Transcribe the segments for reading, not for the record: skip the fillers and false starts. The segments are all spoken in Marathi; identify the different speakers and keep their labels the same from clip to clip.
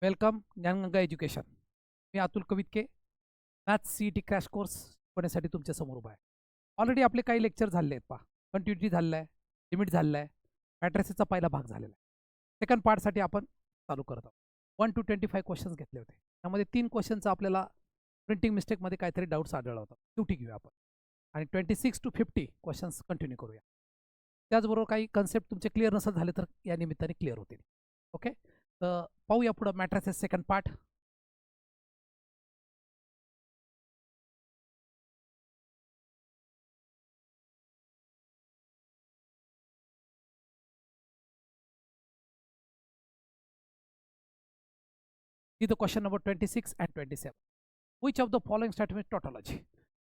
Speaker 1: Welcome Gyanganga education. मी Atul Kavitke. Maths CET crash course शिकवण्यासाठी तुमच्या समोर उभा आहे. ऑलरेडी आपले काही लेक्चर झाले आहेत पहा. कंटिन्युटी झालेलं आहे, लिमिट झालेलं आहे, मॅट्रिसेसचा पहिला भाग झालेला आहे. सेकंड पार्टसाठी आपण चालू करत आहोत. 1 to 25 क्वेश्चन्स घेतले होते. त्यामध्ये 3 क्वेश्चनचा आपल्याला प्रिंटिंग मिस्टेकमध्ये काहीतरी डाऊट्स आढळला होता. शेवटी घेऊया आपण आणि 26 to 50 क्वेश्चन्स कंटिन्यू करूया. त्याचबरोबर काही कन्सेप्ट तुमचे क्लिअर नसेल झाले तर या निमित्ताने क्लिअर होतील. ओके, तर पाहूया पुढं मॅट्रिसेस सेकंड पार्ट. इथं question number 26 and 27. Which of the following statement tautology.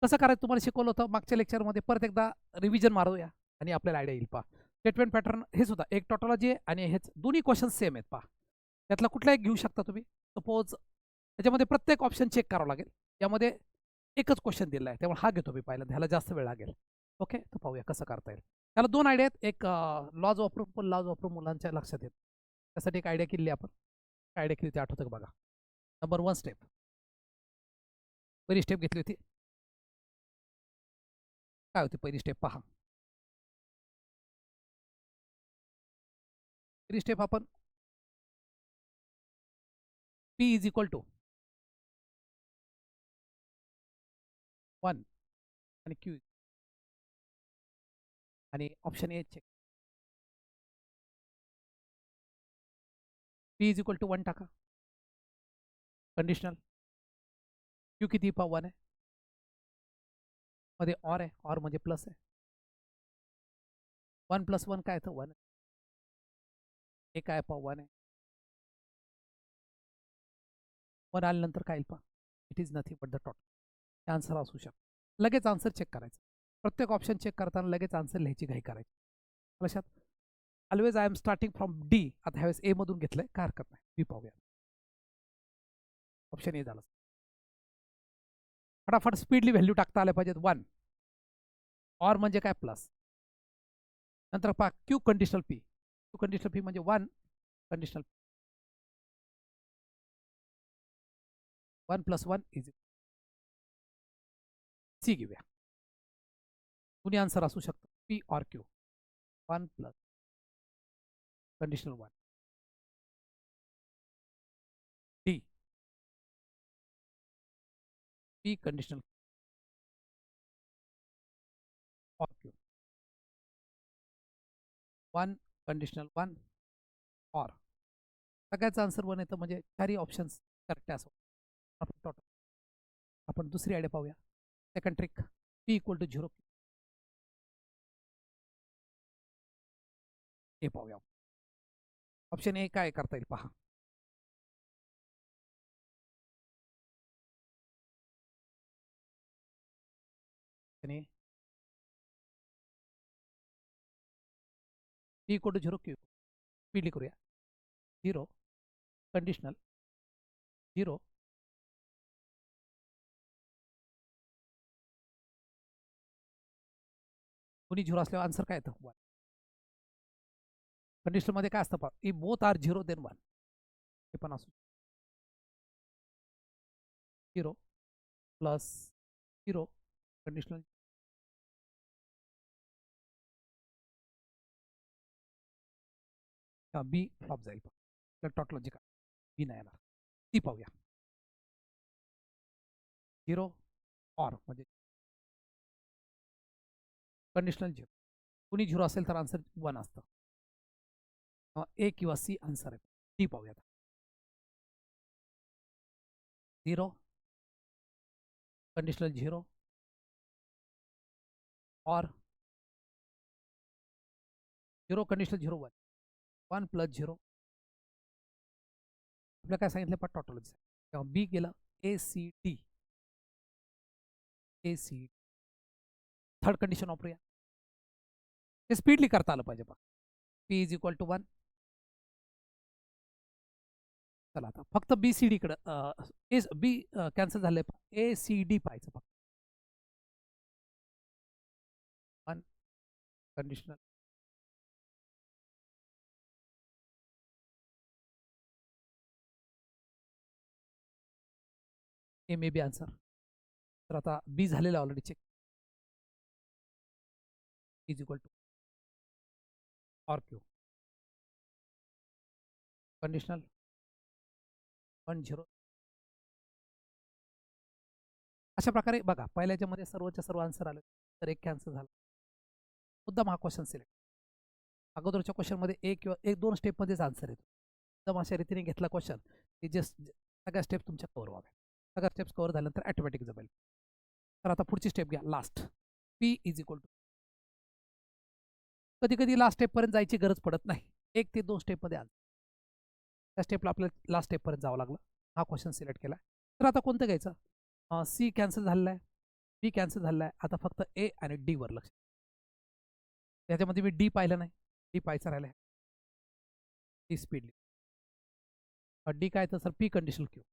Speaker 1: कसं करायचं तुम्हाला शिकवलं होतं मागच्या लेक्चरमध्ये. परत एकदा रिव्हिजन मारूया आणि आपल्याला आयडिया येईल. पहा, स्टेटमेंट पॅटर्न हे सुद्धा एक टॉटॉलॉजी आहे आणि हेच दोन्ही क्वेश्चन सेम आहेत. पहा, त्यातला कुठला एक घेऊ शकता तुम्ही. सपोज त्याच्यामध्ये प्रत्येक ऑप्शन चेक करावं लागेल. यामध्ये एकच क्वेश्चन दिला आहे त्यामुळे हा घेतो मी पहिला, ह्याला जास्त वेळ लागेल. ओके, तर पाहूया कसं करता येईल. त्याला 2 आयडिया आहेत. एक लॉज वापरून मुलांच्या लक्षात येत, त्यासाठी एक आयडिया केली आपण. आयडिया केली ते आठवतं का बघा. नंबर 1 स्टेप, पहिली स्टेप घेतली होती. काय होती पहिली स्टेप पहा. पहिली स्टेप आपण P इज इक्वल टू 1 आणि Q आणि option A check. P is equal to 1 टाका, कंडिशनल. Q किती पहा 1 आहे, मध्ये ऑर आहे, ऑर म्हणजे प्लस आहे. 1 + 1 काय येतं 1. हे काय पहा 1 आहे. 1 आल्यानंतर काय येईल पहा, it is nothing but the total. Answer असू शकतो. लगेच आन्सर चेक करायचं. प्रत्येक ऑप्शन चेक करताना लगेच आन्सर लिहायची घाई करायची. लक्षात. Always I am starting from D. आता ह्यावेळेस ए मधून घेतलंय, काय हरकत नाही. बी पाहूया. ऑप्शन ए झालं. फटाफट स्पीडली व्हॅल्यू टाकता आल्या पाहिजेत. 1 ऑर म्हणजे काय प्लस. नंतर पहा Q conditional P. Q conditional P म्हणजे 1 कंडिशनल 1 + 1 इज सी घेऊया. दोन्ही आन्सर असू शकतो P or Q. 1 + conditional 1 D P conditional or Q 1 conditional 1 or. सगळ्याचं आन्सर 1 येतं म्हणजे चारही ऑप्शन्स करेक्ट आहे असं आपण टोटल. आपण दुसरी आयडिया पाहूया. Second trick, P equal to 0. हे पाहूया. ऑप्शन ए काय करता येईल पहा. आणि P equal to 0 Q speedily करूया. 0 कंडिशनल 0 कोणी 0 असल्यावर आन्सर काय येतं 1. कंडिशनल मध्ये काय असतं पहा, ई बोथ आर 0 देन 1. हे पण असू 0 + 0 कंडिशनल. बी फ्लॉप जाईल पहा. टॉटॉलॉजी का बी नाही येणार. ती पाहूया. 0 ऑर म्हणजे कंडिशनल 0. कुणी 0 असेल तर आन्सर 1 असतं. ए किंवा सी आन्सर आहे. ती पाहूया. 0 कंडिशनल 0 ऑर 0 कंडिशनल 0 1 1 + 0. आपल्याला काय सांगितलं पण टॉटॉलॉजी. तेव्हा बी गेलं ACD. थर्ड कंडिशन वापरूया. हे स्पीडली करता आलं पाहिजे पहा. P is equal to 1. चला आता फक्त BCD कडं बी कॅन्सल झालंय. ACD पाहायचं फक्त. 1 conditional A may be answer. तर आता बी झालेलं already check. Is equal to or Q conditional 1 0. अशा प्रकारे बघा पहिल्याच्यामध्ये सर्वच्या सर्व आन्सर आले तर एक कॅन्सल झाला. मुद्दाम हा क्वेश्चन सिलेक्ट. अगोदरच्या क्वेश्चनमध्ये एक किंवा एक दोन स्टेपमध्येच आन्सर येतो. एकदम अशा रीतीने घेतला क्वेश्चन की जस्ट सगळ्या स्टेप तुमच्या कव्हर व्हाव्या. सगळ्या स्टेप्स कव्हर झाल्यानंतर ॲटोमॅटिक जमेल. तर आता पुढची स्टेप घ्या last. P is equal to. कधी कधी लास्ट स्टेपपर्यंत जायची गरज पडत नाही. 1 ते 2 स्टेपमध्ये आलं त्या स्टेपला आपल्याला लास्ट स्टेपपर्यंत जावं लागलं. हा क्वेश्चन सिलेक्ट केला. तर आता कोणतं घ्यायचं. सी कॅन्सल झालेला आहे, बी कॅन्सल झालेला आहे. आता फक्त ए आणि डी वर लक्ष. त्याच्यामध्ये मी डी पाहिलं नाही, डी पाहायचं राहिलं आहे. डी स्पीडली डी काय तर sir P conditional Q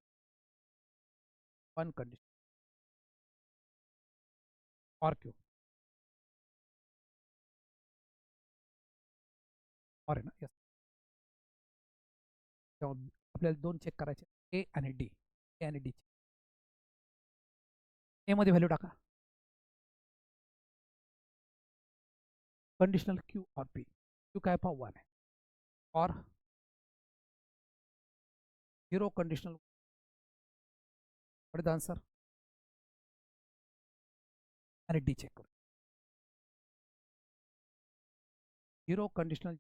Speaker 1: 1 condition or Q or आहे ना. यस. आपल्याला 2 चेक करायचे ए आणि डी. ए आणि डी. ए मध्ये व्हॅल्यू टाका conditional Q or P. Q काय पहा 1 आहे और 0 conditional. What is the answer. आणि डी चेक करू. 0 कंडिशनल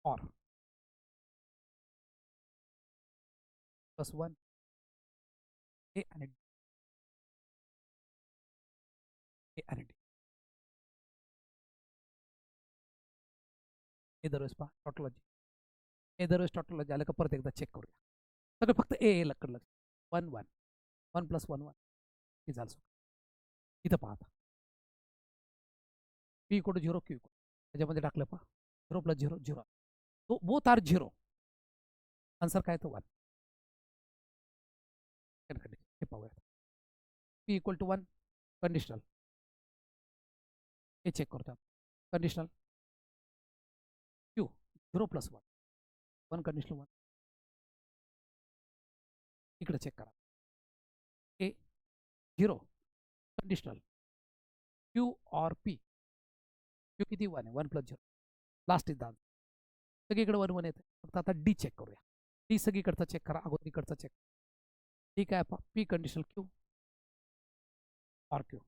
Speaker 1: और +1 ए आणि डी. ए आणि डी. ए दरवेळेस पहा टॉटॉलॉजी. ए दरवेळेस टॉटॉलॉजी आलं का परत एकदा चेक करूया. सगळं फक्त ए ए लक्कड लक्ष. 1 1 1 + 1 1 हे झालं. इथं पहा आता P equal to 0 Q equal त्याच्यामध्ये टाकलं पहा 0 + 0 0. तो बोथ आर 0. आन्सर काय तो 1. हे पाहूया. P equal to 1 conditional. हे चेक करतो कंडिशनल क्यू 0 + 1 1 कंडिशनल 1. इकडे चेक करा A 0 conditional Q or P. Q किती 1 आहे 1 + 0. Last is the answer. सगळीकडे 1 1 येते. फक्त आता डी चेक करूया. डी सगळीकडचा चेक करा अगोदर इकडचा चेक. डी काय पहा P conditional Q or Q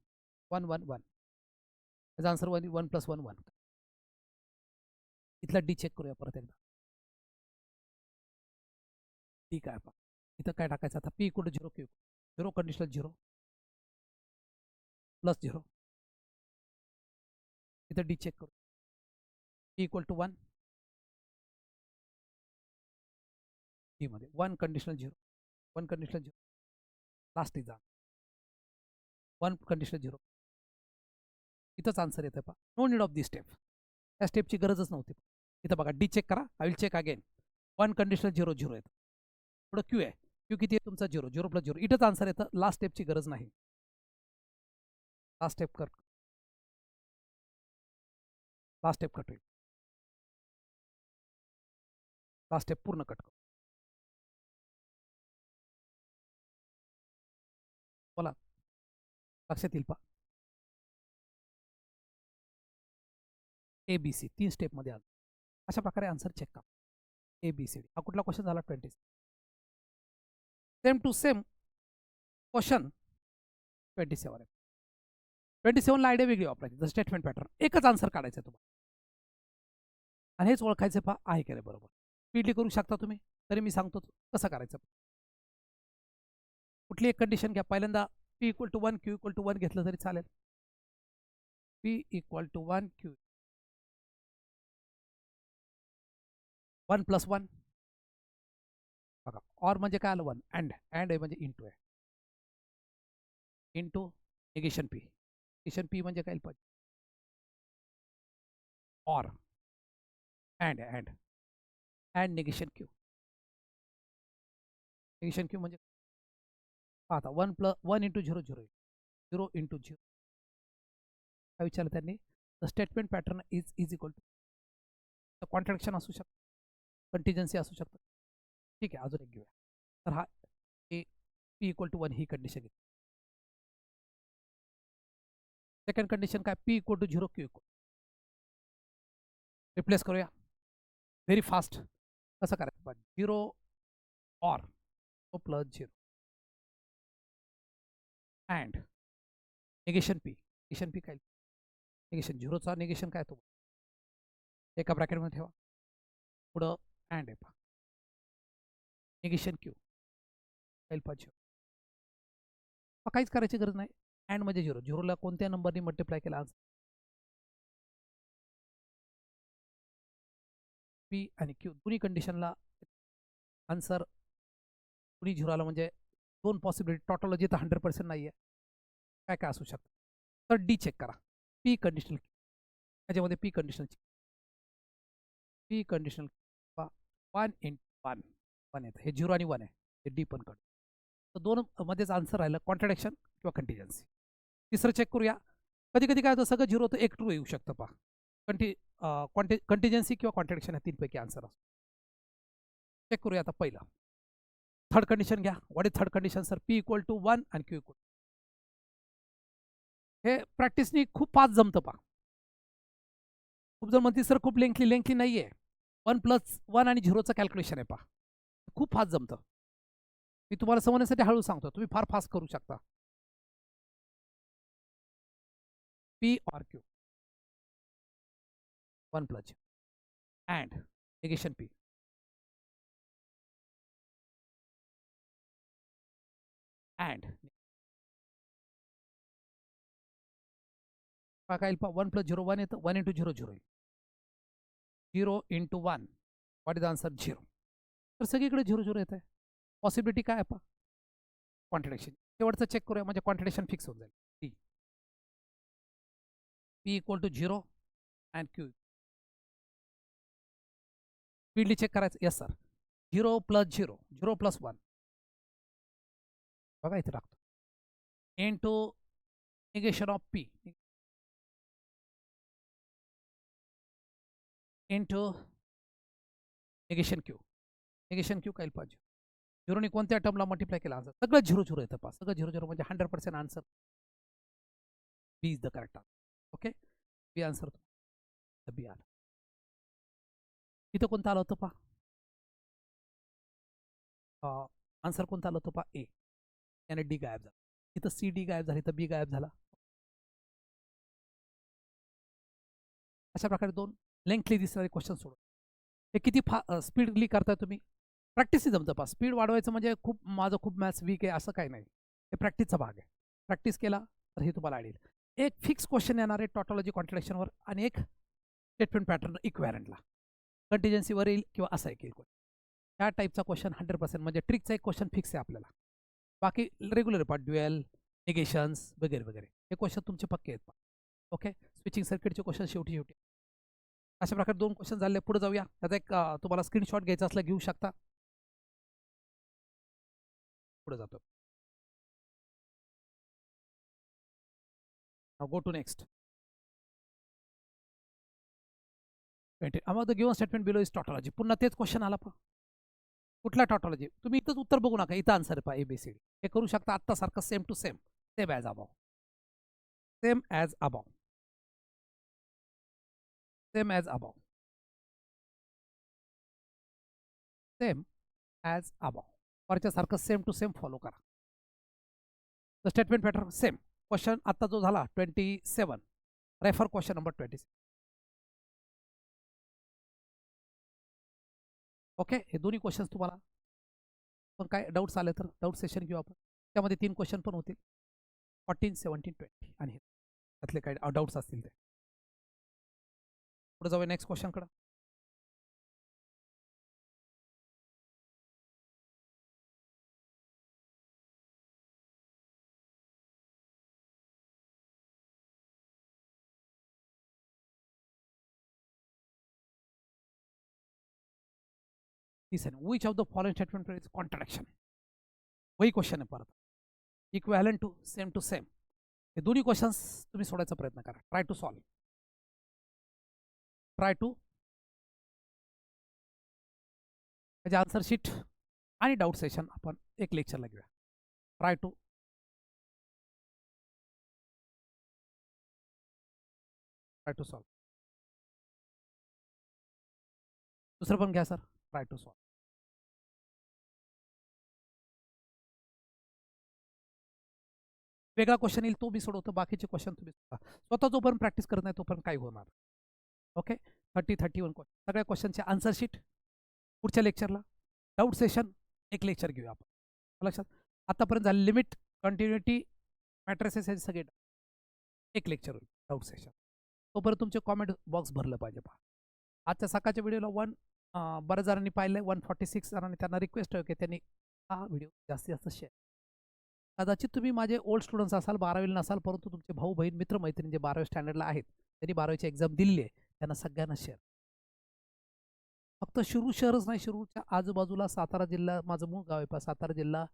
Speaker 1: 1 1 1. त्याचा आन्सर 1 1 + 1 1. इथला डी चेक करूया परत एकदा. डी काय पहा इथं काय टाकायचं आता P equal to 0 Q 0 conditional 0 +0. इथं डी चेक करू. पी इक्वल टू 1 डी मध्ये 1 conditional 0 1 conditional 0. Last is 1 conditional 0. इथंच आन्सर येतं पहा. No need of this step. त्या स्टेपची गरजच नव्हती. इथं बघा डी चेक करा. I will check again 1 conditional 0 0 येतं. पुढं क्यू आहे. क्यू किती आहे तुमचा 0 0 + 0. इथंच आन्सर येतं. लास्ट स्टेपची गरज नाही. लास्ट स्टेप कर. लास्ट स्टेप कट होईल. लास्ट स्टेप पूर्ण कट करू. बोला लक्षात येईल पहा. ए बी सी 3 स्टेपमध्ये आलं. अशा प्रकारे आन्सर चेक करा. A B C D. हा कुठला क्वेश्चन झाला 20. सेम टू सेम क्वेश्चन 27 आहे. 27ला आयडिया वेगळी वापरायची. द स्टेटमेंट पॅटर्न एकच आन्सर काढायचं आहे तुम्हाला. आणि हेच ओळखायचं पहा आहे का बरोबर. स्पीडली करू शकता तुम्ही तरी मी सांगतो कसं करायचं. कुठली एक कंडिशन घ्या. पहिल्यांदा P equal to 1 Q equal to 1 घेतलं तरी चालेल. पी इक्वल टू 1 क्यू 1 + 1 बघा. ऑर म्हणजे काय आलं 1 अँड आहे म्हणजे इंटू आहे. Into negation P. Negation P म्हणजे काय पाहिजे or and negation Q. Negation Q म्हणजे आता 1 + 1 × 0 0 0 × 0. काय विचारलं त्यांनी. The statement pattern is equal to contraction असू शकतं, कंटिजन्सी असू शकतं. ठीक आहे अजून एक घेऊया. तर हा ए पी इक्वल टू 1 ही कंडिशन घेतली. सेकंड कंडिशन काय, P equal to 0 Q equal. Replace करूया व्हेरी फास्ट. कसं करायचं, 0 or plus 0 and negation P काय, निगेशन 0चा निगेशन काय तो एका ब्रॅकेटमध्ये ठेवा, पुढं अँड आहे पहा, निगेशन क्यू काय पाहिजे. काहीच करायची गरज नाही. अँड म्हणजे 0ला कोणत्या नंबरने मल्टिप्लाय केला आन्सर पी आणि क्यू दोन्ही कंडिशनला आन्सर दोन्ही 0 आला म्हणजे 2 पॉसिबिलिटी टोटॉलॉजी तर 100% नाही आहे. काय काय असू शकतं, तर डी चेक करा. पी कंडिशनल त्याच्यामध्ये पी कंडिशनल 1 × 1 येतं, हे 0 आणि 1 आहे, हे डी पण काढू. तर 2 मध्येच आन्सर राहिलं, कॉन्ट्रडिक्शन किंवा कंटिजन्सी. तिसरं चेक करूया. कधी कधी काय होतं, सगळं 0 होतं, एक ट्रू येऊ शकतं पहा. कंटिजन्सी किंवा कॉन्ट्रडिक्शन या तीनपैकी आन्सर असतो. चेक करूया आता पहिलं. थर्ड कंडिशन घ्या. What is third condition sir, P equal to 1 आणि क्यू इक्वल. हे प्रॅक्टिसनी खूप फास्ट जमतं पहा. खूप जण म्हणते सर खूप लेंथली नाही आहे. 1 + 1 आणि 0चं कॅल्क्युलेशन आहे पहा, खूप फास्ट जमतं. मी तुम्हाला समजण्यासाठी हळू सांगतो, तुम्ही फार फास्ट करू शकता. P or Q 1 + 0 and negation P and काय येईल पहा, 1 + 0 1 येतं, 1 × 0 0 येईल, 0 × 1 व्हॉट इज आन्सर 0. तर सगळीकडे 0 0 येत आहे. पॉसिबिलिटी काय आहे पहा, कॉन्ट्रडिक्शन. शेवटचं चेक करूया म्हणजे कॉन्ट्रडिक्शन फिक्स होऊन जाईल. P equal to 0 and Q speedily check करायचं. येस सर, 0 + 0 0 + 1 बघा इथे टाकतो, into negation of P into negation Q काय पाहिजे. 0ने कोणत्या टर्मला मल्टिप्लाय केला आन्सर, सगळं 0 0 येतं पहा, सगळं 0 0 म्हणजे 100% answer B is the correct answer. Okay, B answer B आला. इथं कोणतं आलं होतं पहा, आन्सर कोणता आलं होतं पहा, ए. याने डी गायब झाला. इथं सी डी गायब झाली, तर बी गायब झाला. अशा प्रकारे 2 लेंथली दिसणारे क्वेश्चन सोडव. हे किती स्पीडली करताय तुम्ही, प्रॅक्टिस जमतं पहा. स्पीड वाढवायचं म्हणजे माझं खूप मॅथ्स वीक आहे असं काही नाही, हे प्रॅक्टिसचा भाग आहे. प्रॅक्टिस केला तर हे तुम्हाला आढळेल. एक फिक्स क्वेश्चन येणार आहे टॉटॉलॉजी कॉन्ट्रडिक्शनवर, आणि एक स्टेटमेंट पॅटर्न इक्वॅरंटला, कंटिजन्सीवर येईल किंवा असा एक येईल. ह्या टाईपचा क्वेश्चन 100% म्हणजे ट्रिकचा एक क्वेश्चन फिक्स आहे आपल्याला. बाकी रेग्युलर पार्ट, ड्युएल, निगेशन्स वगैरे वगैरे हे क्वेश्चन तुमचे पक्के आहेत. ओके, स्विचिंग सर्किटचे क्वेश्चन शेवटी. अशा प्रकारे 2 क्वेश्चन झाले. पुढे जाऊया. त्याचा एक तुम्हाला स्क्रीनशॉट घ्यायचा असला घेऊ शकता. पुढे जातो. Go to next. Among the given statement below is tautology. पुन्हा तेच क्वेश्चन आला पहा, कुठला टॉटॉलॉजी. तुम्ही इथंच उत्तर बघू नका, इथं आन्सर आहे पहा, ABCD. हे करू शकता आत्ता सारखं same to same, same as above, same as above, same as above, same as above. वरच्या सारखं सेम टू सेम फॉलो करा. The statement pattern same. Question आता जो झाला 27, रेफर क्वेश्चन नंबर 26. ओके, हे दोन्ही क्वेश्चन तुम्हाला पण काय डाऊट्स आले तर डाऊट सेशन घेऊ आपण. त्यामध्ये 3 क्वेश्चन पण होतील, 14, 17, 20, आणि त्यातले काही डाऊट्स असतील ते. पुढे जाऊया नेक्स्ट क्वेश्चनकडे. Which of the following statement is contradiction. वही क्वेश्चन आहे परत, equivalent to, same to same. हे दोन्ही क्वेश्चन्स तुम्ही सोडायचा प्रयत्न करा. Try to solve, try to. त्याचे आन्सर शीट आणि डाऊट सेशन आपण एक लेक्चरला घेऊया. Try to solve. दुसरं पण घ्या सर, ट्राय टू सॉल्व. वेगळा क्वेश्चन येईल तो मी सोडवतो, बाकीचे क्वेश्चन तुम्ही स्वतः जोपर्यंत प्रॅक्टिस करत नाही तोपर्यंत काही होणार. ओके, 31 क्वेश्चन, सगळ्या क्वेश्चनचे आन्सर शीट पुढच्या लेक्चरला. डाऊट सेशन एक लेक्चर घेऊया आपण. लक्षात, आतापर्यंत झाले लिमिट, कंटिन्युटी, मॅट्रिसेस हे सगळे एक लेक्चर होईल डाऊट सेशन. तोपर्यंत तुमचे कॉमेंट बॉक्स भरलं पाहिजे. पहा, आजच्या सकाळच्या व्हिडिओला बऱ्याच जणांनी पाहिलं, 146 जणांनी. त्यांना रिक्वेस्ट आहे की त्यांनी हा व्हिडिओ जास्तीत जास्त शेअर. कदाचित तुम्ही माझे ओल्ड स्टुडंट्स असाल, 12वीला नसाल, परंतु तुमचे भाऊ बहीण मित्रमैत्रिणी जे 12वी स्टँडर्डला आहेत, त्यांनी 12वीची एक्झाम दिली आहे, त्यांना सगळ्यांना शेअर. फक्त शिरूर शहरच नाही, शिरूरच्या आजूबाजूला सातारा जिल्हा, माझं मूळ गाव आहे, सातारा जिल्हा,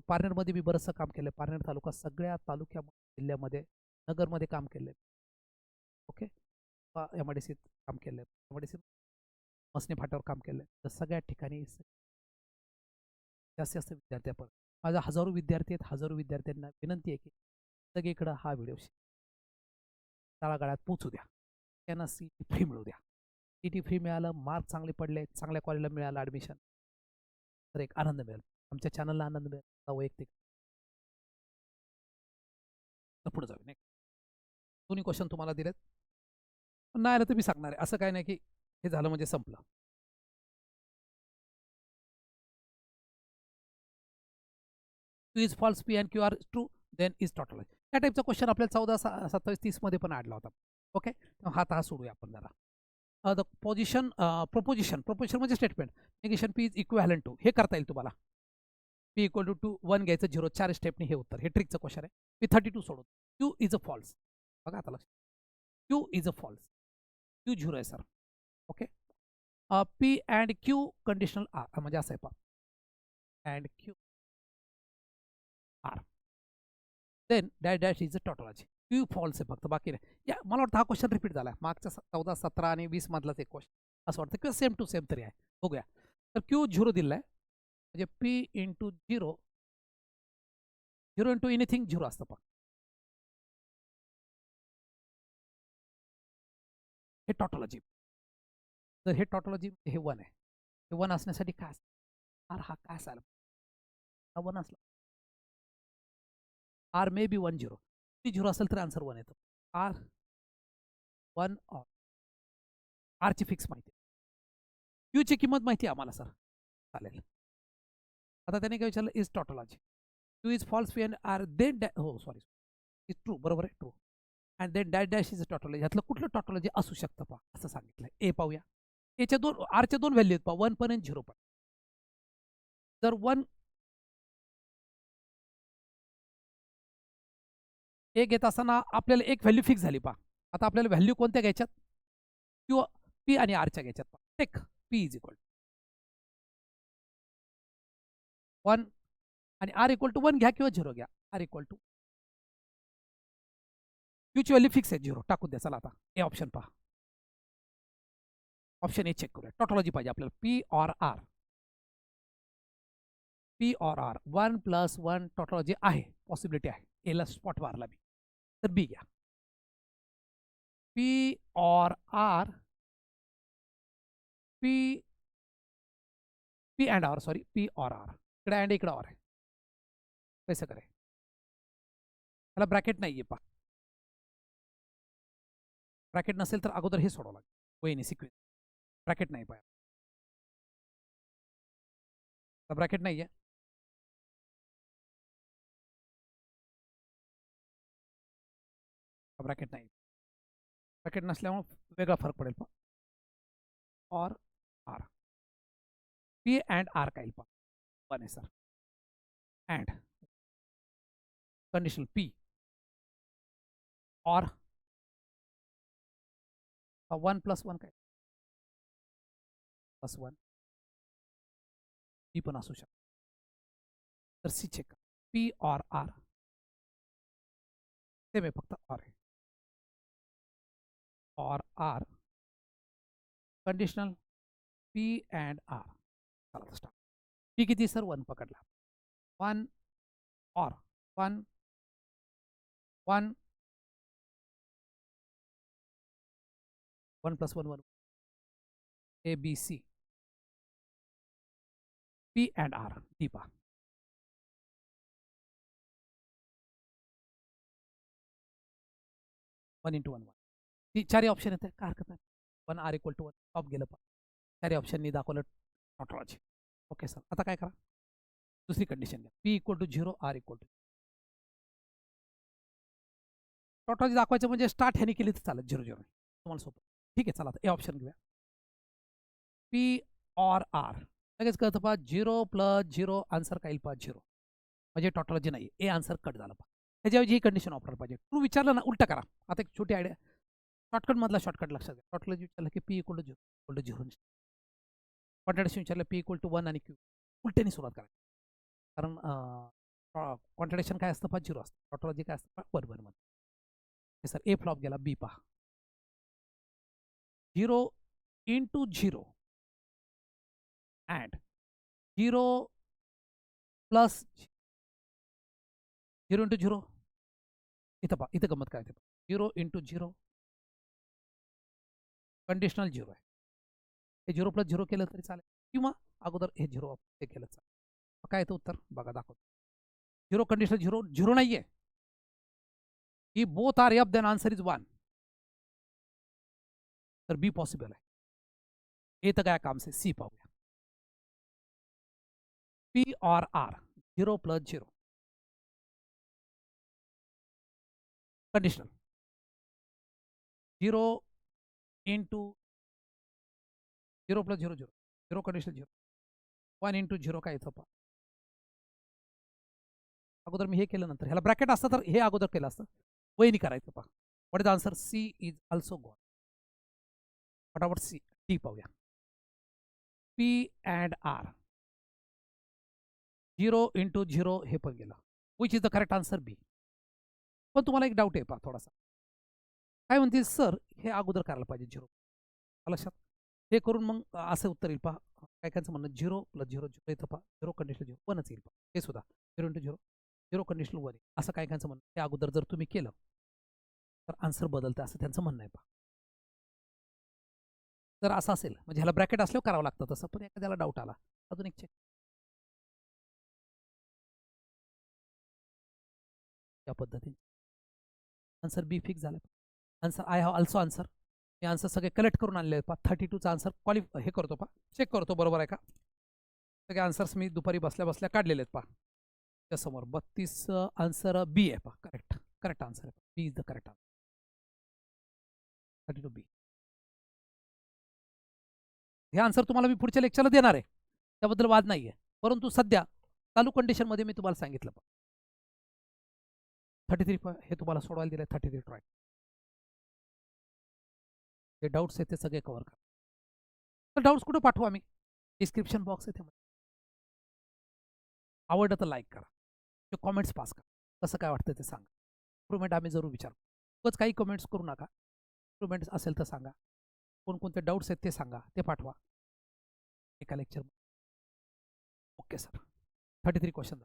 Speaker 1: पारनेरमध्ये मी बरंचसं काम केलं आहे. पारनेर तालुका, सगळ्या तालुक्यामध्ये, जिल्ह्यामध्ये, नगरमध्ये काम केलं आहे. ओके, MIDC काम केलं आहे, MIDC मसने फाट्यावर काम केलं आहे. तर सगळ्या ठिकाणी जास्तीत जास्त विद्यार्थी आपण, माझा हजारो विद्यार्थी आहेत. हजारो विद्यार्थ्यांना विनंती आहे की सगळीकडं हा व्हिडिओ तळागाळात पोचू द्या. त्यांना CT फ्री मिळू द्या. CT फ्री मिळालं, मार्क चांगले पडले, चांगल्या कॉलेजला मिळालं ॲडमिशन, तर एक आनंद मिळेल, आमच्या चॅनलला आनंद मिळेल, वैयक्तिक. तर पुढे जाऊ. नाही, दोन्ही क्वेश्चन तुम्हाला दिलेत, नाही आलं तर मी सांगणार आहे, असं काय नाही की हे झालं म्हणजे संपलं. Q is false, P and Q are true, then is tautology. या टाईपचा क्वेश्चन आपल्याला 14, 27, 30 मध्ये पण आडला होता. ओके, हा सोडूया आपण जरा. द पोझिशन, प्रोपोजिशन म्हणजे statement, negation P is equivalent to, हे करता येईल तुम्हाला. P इक्वल टू 1 घ्यायचं, 0, 4 स्टेपनी हे उत्तर, हे ट्रिकचं क्वेश्चन आहे. मी 32 सोडतो. Q इज अ फॉल्स, बघा आता लक्ष, Q is a false, Q 0 आहे sir. Okay, P and Q conditional R, म्हणजे असं आहे पहा, and Q R, then dash is a tautology. Q false आहे फक्त, बाकी नाही. या मला वाटतं हा क्वेश्चन रिपीट झाला आहे मागच्या 14, 17 आणि 20 मधलाच एक क्वेश्चन असं वाटतं, किंवा सेम टू सेम तरी आहे. बघूया. तर Q 0 दिला आहे, म्हणजे P इंटू 0, 0 इंटू एनिथिंग 0 असतं पहा. हे टॉटॉलॉजी. तर हे टॉटॉलॉजी, हे 1 आहे. हे 1 असण्यासाठी काय असतं, आर हा काय असायला, हा 1 असला, आर मे बी 1 0, ती 0 असेल तर आन्सर 1 येतो. आर 1 ऑर, आरची फिक्स माहिती, Qची किंमत माहिती आहे आम्हाला सर, चालेल. आता त्याने काय विचारलं, is tautology. Q is false, P and R, then हो सॉरी, इज ट्रू, बरोबर आहे, true. And then dash is a tautology. ह्यातलं कुठलं टॉटॉलॉजी असू शकतं पहा, असं सांगितलं. ए पाहूया, एच्या दोन, आरच्या दोन व्हॅल्यू आहेत पहा, 1 पण आणि 0 पण. जर 1 ए घेत असताना आपल्याला एक व्हॅल्यू फिक्स झाली पहा. आता आपल्याला व्हॅल्यू कोणत्या घ्यायच्यात, किंवा P आणि आरच्या घ्यायच्यात पहा. टेक P इज इक्वल 1 आणि आर इक्वल टू 1 घ्या किंवा 0 घ्या. आर इक्वल टू, Qची व्हॅल्यू फिक्स आहे 0, टाकून द्या. चला आता ए ऑप्शन पहा, ऑप्शन ए चेक करूया. टॉटॉलॉजी पाहिजे आपल्याला, P or R, P or R, 1 + 1 tautology आहे, पॉसिबिलिटी आहे. एला स्पॉट मारला मी, तर बी घ्या. P or R, P and R, sorry, P or R, इकडे अँड इकडे ऑर आहे, कसं करे, त्याला ब्रॅकेट नाही आहे पहा. ब्रॅकेट नसेल तर अगोदर हे सोडावं लागेल, वहिनी सिक्वेन्स. ब्रॅकेट नाही पाहिजे, ब्रॅकेट नाही आहे, ब्रॅकेट नाही, ब्रॅकेट नसल्यामुळे वेगळा फरक पडेल पहा. Or R, P and R काय पहा, 1 आहे sir. And conditional P or 1 + 1 काय, +1, P पण असू शकतो. तर C check, P or R same आहे, फक्त ऑर आहे. Or R, conditional P and R. चला स्टार्ट. पी किती सर 1 पकडला 1 or 1 1 1 + 1 1 A B C P and R D पहा 1 × 1 1 ती चारही ऑप्शन येते काय हरकत नाही 1 आर = 1 टॉप गेलं पहा चारही ऑप्शननी दाखवलं टॉटॉलॉजी. ओके सर आता काय करा दुसरी कंडिशन घ्या पी = 0 आर = टॉटॉलॉजी दाखवायचं म्हणजे स्टार्ट ह्यानी केली तर चालत 0 0 तुम्हाला सोपं. ठीक आहे चला आता ए ऑप्शन घेऊया पी ऑर आर लगेच कळतं पहा 0 + 0 आन्सर काय येईल पहा 0 म्हणजे टॉटॉलॉजी नाही ए आन्सर कट झाला पहा. त्याच्याऐवजी ही कंडिशन वापरायला पाहिजे. ट्रू विचारलं ना उलटं करा. आता एक छोटी आयडिया शॉर्टकटमधला शॉर्टकट लक्षात घ्या. टॉटॉलॉजी विचारलं की पी = 0 = 0 कॉन्ट्रॅडिक्शन विचारलं पी = 1 आणि क्यू उलट्याने सुरुवात करायची कारण कॉन्ट्रॅडिक्शन काय असतं पहा 0 असतं टॉटॉलॉजी काय असतं पहा 1 1 1 हे सर ए फ्लॉप गेला बी पहा 0 × 0 अँड 0 + 0 × 0 इथं पहा इथं गंमत काय 0 × 0 कंडिशनल 0 आहे हे 0 + 0 केलं तरी चालेल किंवा अगोदर हे 0 हे केलं चालेल काय येतं उत्तर बघा दाखवतो 0 कंडिशनल 0 0 नाहीये ही both R F then answer is 1 तर बी पॉसिबल आहे ए तर काय काम से सी पाहूया P or R 0 + 0 conditional 0 × 0 + 0 0 0 conditional 0 1 × 0 काय येतं पहा अगोदर मी हे केलं नंतर ह्याला ब्रॅकेट असतं तर हे अगोदर केलं असतं वहिनी करायचं पहा what is the answer C is also god फटाफट सी डी पाहूया पी अँड आर 0 × 0 हे पण गेलं which is the correct answer B. पण तुम्हाला एक डाऊट आहे पहा थोडासा काय म्हणते सर हे अगोदर करायला पाहिजे 0 लक्षात हे करून मग असं उत्तर येईल पहा काय कायचं म्हणणं 0 + 0 0 येतं पहा 0 कंडिशनल 0 1च येईल पहा हे सुद्धा 0 × 0 0 कंडिशनल 1 असं काय कायचं म्हणणं ते अगोदर जर तुम्ही केलं तर आन्सर बदलतं असं त्यांचं म्हणणं आहे पहा. जर असं असेल म्हणजे ह्याला ब्रॅकेट असल्यावर करावं लागतं तसं पण एखाद्याला डाऊट आला अजून एक चेक या पद्धतीने आन्सर बी फिक्स झालं answer I have also answer me answer सगळे कलेक्ट करून आणले पहा 32चा आन्सर हे करतो पहा चेक करतो बरोबर आहे का सगळे आन्सर्स मी दुपारी बसल्या बसल्या काढलेले आहेत पहा त्यासमोर 32 आन्सर बी आहे पहा करेक्ट आन्सर आहे बी इज द करेक्ट आन्सर 32 बी हे आन्सर तुम्हाला मी पुढच्या लेक्चरला देणार आहे त्याबद्दल वाद नाही आहे परंतु सध्या चालू कंडिशनमध्ये मी तुम्हाला सांगितलं 33 हे तुम्हाला सोडवायला दिलं 33 ट्राय जे डाऊट्स आहेत ते सगळे कव्हर करा तर डाऊट्स कुठं पाठवू आम्ही डिस्क्रिप्शन बॉक्स आहे त्यामध्ये आवडलं तर लाईक करा कॉमेंट्स पास करा कसं काय वाटतं ते सांगा इम्प्रूव्हमेंट आम्ही जरूर विचारू उगाच काही कमेंट्स करू नका इम्प्रूव्हमेंट्स असेल तर सांगा कोणकोणते डाऊट्स आहेत ते सांगा ते पाठवा एका लेक्चर ओके सर 33 क्वेश्चन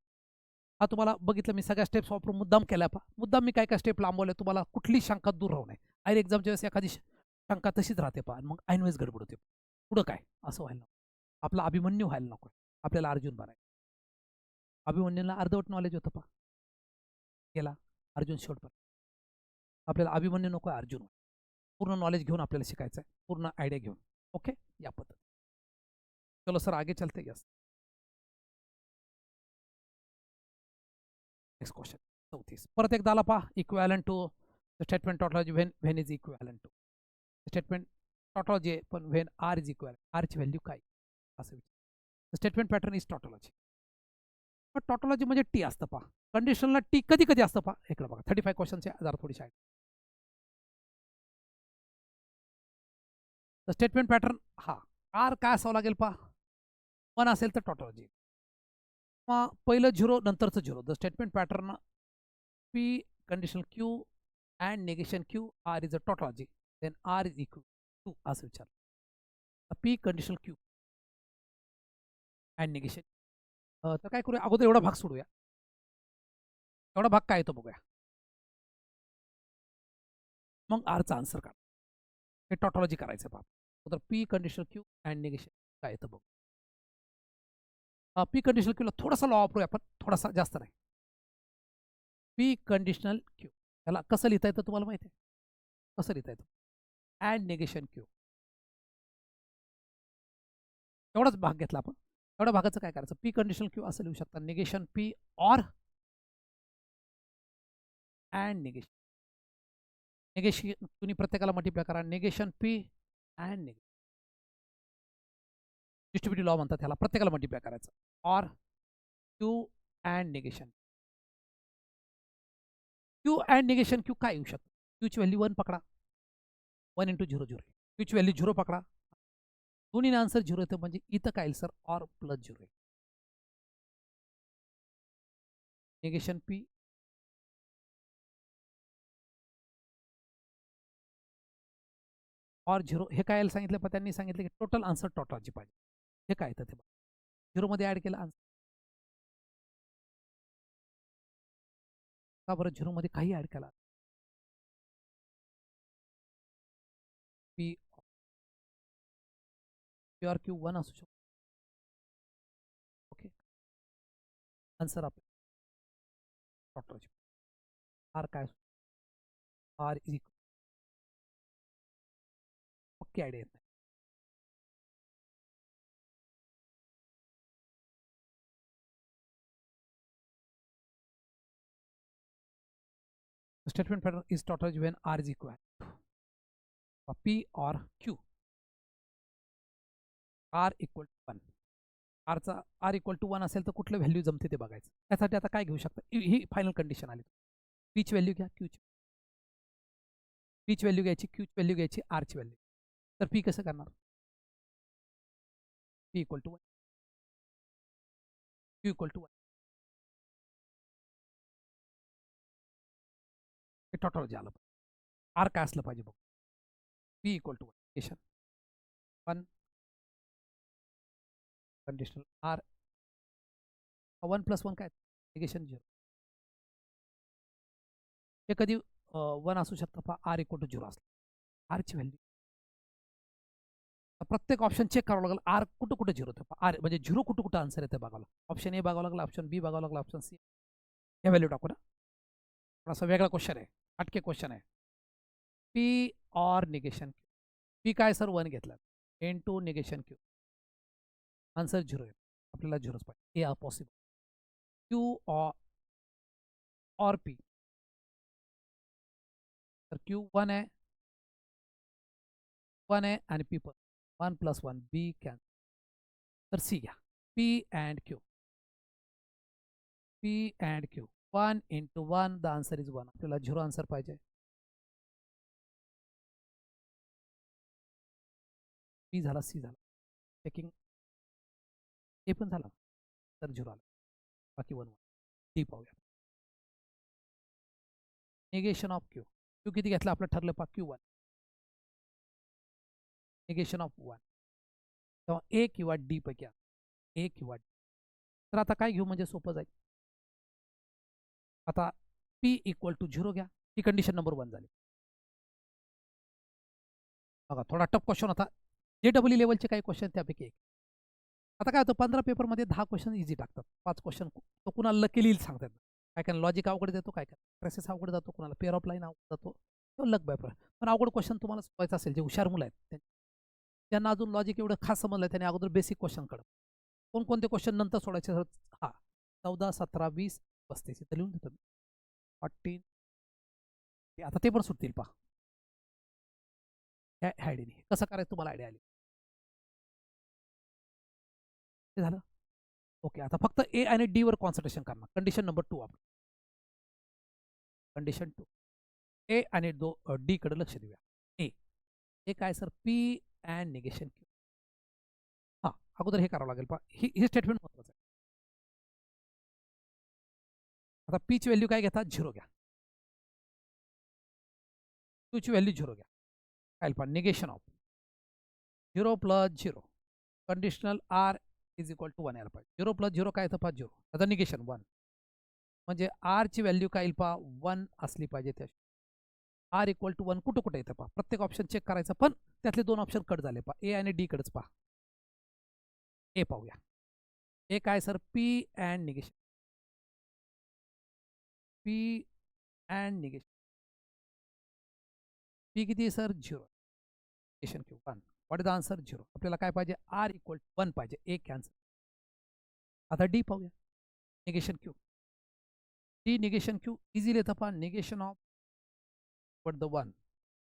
Speaker 1: हा तुम्हाला बघितलं मी सगळ्या स्टेप्स वापरून मुद्दाम केल्या पहा मुद्दाम मी काय काय स्टेप लांबवले तुम्हाला कुठली शंका दूर राहू नये आयर एक्झामच्या वेळेस एखादी शंका तशीच राहते पहा मग ऐनवेळेस गडबड होते पुढं काय असं व्हायला नको आपला अभिमन्यू व्हायला नको आपल्याला अर्जुन बनायचं अभिमन्यूला अर्धवट नॉलेज होतं पहा गेला अर्जुन शेवटपर्यंत आपल्याला अभिमन्यू नको अर्जुन पूर्ण नॉलेज घेऊन आपल्याला शिकायचं आहे पूर्ण आयडिया घेऊन ओके या पद्धत चलो सर आगे चलते यस नेक्स्ट क्वेश्चन 34 परत एकदा आला पहा equivalent to statement tautology when is equivalent to statement tautology आहे पण व्हेन आर इज इक्वॅलंट आरची व्हॅल्यू काय असं विचार स्टेटमेंट पॅटर्न इज टॉटॉलॉजी पण टॉटॉलॉजी म्हणजे टी असतं पहा कंडिशनला टी कधी कधी असतं पहा इकडे बघा 35 क्वेश्चनचे जरा थोडीशी आहे तर स्टेटमेंट पॅटर्न हा आर काय असावं लागेल पहा 1 असेल तर टॉटॉलॉजी मग पहिलं 0 नंतरचं 0 the statement pattern P conditional Q and negation Q R is a tautology then R is equal to असं विचार P conditional Q and negation तर काय करूया, अगोदर एवढा भाग सोडूया. एवढा भाग काय येतो बघूया. मग आरचा आन्सर काढ. हे टॉटॉलॉजी करायचं आहे तर P conditional Q and negation काय येतं बघू. पी कंडिशनल क्यूला थोडासा लॉ वापरूया आपण, थोडासा, जास्त नाही. पी कंडिशनल क्यू त्याला कसं लिहिता येतं तुम्हाला माहिती आहे? कसं लिहिता येतं? And negation Q. एवढाच भाग घेतला आपण. एवढ्या भागाचं काय करायचं? पी कंडिशनल क्यू असं लिहू शकता, negation P or and negation. Negation तुम्ही प्रत्येकाला मल्टिप्लाय करा, negation P and negation. Distributive law म्हणतात त्याला, प्रत्येकाला मल्टिप्लाय करायचं. Or Q and negation. Q and negation Q काय येऊ शकतं? क्यूची व्हॅल्यू 1 पकडा, 1 इंटू 0 0. क्यूची व्हॅल्यू 0 पकडा, दोन्ही आन्सर 0 येतं, म्हणजे इथं काय येईल sir? Or plus 0. Negation P or 0. हे काय सांगितलं? पण त्यांनी सांगितलं की टोटल आन्सर टॉटॉलॉजी पाहिजे. हे काय येतं ते बघा. 0 मध्ये ऍड केलं आन्सर. का बरं 0 मध्ये काही ऍड केला? पी ऑर क्यू 1 असू शकतो. ओके, आन्सर आपलं टॉटॉलॉजी. आर काय असू? आर इज इक्वल, पक्की आयडिया येत नाही. Statement pattern is tautology when R is equal P or Q. R equal to 1. R equal to 1 असेल तर कुठलं व्हॅल्यू जमते ते बघायचं. त्यासाठी आता काय घेऊ शकता? ही फायनल कंडिशन आली. पीची व्हॅल्यू घ्या, क्यूची. पीची व्हॅल्यू घ्यायची, क्यूची व्हॅल्यू घ्यायची, आरची व्हॅल्यू. तर पी कसं करणार? P equal to 1, Q equal to 1. हे टॉटॉलॉजी आलं. आर काय असलं पाहिजे बघ. P equal to 1 1 conditional R 1 plus 1 काय? निगेशन 0. हे कधी 1 असू शकतं पहा, आर इक्वल टू 0 असलं. आरची व्हॅल्यू प्रत्येक ऑप्शन चेक करावं लागेल. आर कुठं कुठं 0 होतं, आर म्हणजे 0 कुठं कुठं आन्सर येतं बघावं. ऑप्शन ए बघावं लागलं, ऑप्शन बी बघावं लागलं, ऑप्शन सी. हे व्हॅल्यू टाकू ना. थोडासा वेगळा क्वेश्चन आहे, हटके क्वेश्चन आहे. P or negation Q. P काय सर? 1 घेतला, into negation Q, answer 0 आहे. आपल्याला 0च पाहिजे. A possible. Q or P. तर क्यू 1 आहे, 1 आहे आणि पी पण 1 प्लस 1 बी कॅन्सल. तर सी घ्या, P and Q. P and Q 1 into 1, the answer is 1. आपल्याला 0 आन्सर पाहिजे. बी झाला, सी झाला, चेकिंग. ए पण झाला, तर 0 आला, बाकी 1 1. डी पाहूया. Negation of Q. क्यू किती घेतला आपलं ठरलं पा? क्यू 1. निगेशन ऑफ 1 तेव्हा ए किंवा डी पैकी ए किंवा डी. तर आता काय घेऊ म्हणजे सोपं जाईल. आता पी इक्वल टू 0 घ्या, ही कंडिशन नंबर 1 झाली. बघा थोडा टफ क्वेश्चन होता, जे डबल लेवलचे काही क्वेश्चन त्यापैकी एक. आता काय होतं, 15 पेपरमध्ये 10 क्वेश्चन इझी टाकतात, 5 क्वेश्चन तो कुणाला लकीली सांगतात. काय काय लॉजिक अवघड देतो, काय काय प्रेसेस अवघड जातो, कुणाला पेअर ऑफ लाईन अवघड जातो, तो लक बाय. पण अवघड क्वेश्चन तुम्हाला सोडवायचं असेल, जे हुशार मुलं आहेत त्यांना अजून लॉजिक एवढं खास समजलं त्यांनी अगोदर बेसिक क्वेश्चन कळत. कोणकोणते क्वेश्चन नंतर सोडायचे? हा 14 17 20 35 इथं लिहून देतो मी. 14 आता ते पण सुटतील पहा. ह्या आयडियाने कसं करायचं तुम्हाला आयडिया आली. ते झालं. ओके, आता फक्त ए आणि डी वर कॉन्सन्ट्रेशन करणार. कंडिशन नंबर 2 आपण. कंडिशन 2 ए आणि डी कडे लक्ष देऊया. ए काय sir? P and negation Q. हां, अगोदर हे करावं लागेल पहा, ही स्टेटमेंट महत्वाचं आहे. आता पीची व्हॅल्यू काय घेतात? 0 घ्या. क्यूची व्हॅल्यू 0 घ्या. काय पहा, negation of 0 plus 0 conditional R is equal to 1 यायला पाहिजे. 0 प्लस 0 काय येतं पहा 0. आता निगेशन 1. म्हणजे आरची व्हॅल्यू काय येईल पहा 1 असली पाहिजे. त्या आर इक्वल टू 1 कुठं कुठं येतं पहा. प्रत्येक ऑप्शन चेक करायचं, पण त्यातले 2 ऑप्शन कट झाले पहा. ए आणि डी कडेच पहा. ए पाहूया. ए काय sir P and negation. P and negation. P किती आहे sir 0. Negation Q 1. What is the answer 0. आपल्याला काय पाहिजे आर इक्वल टू 1 पाहिजे. A cancel. आता डी पाहूया. Negation Q. D negation Q easily येतं पहा. Negation of but the 1.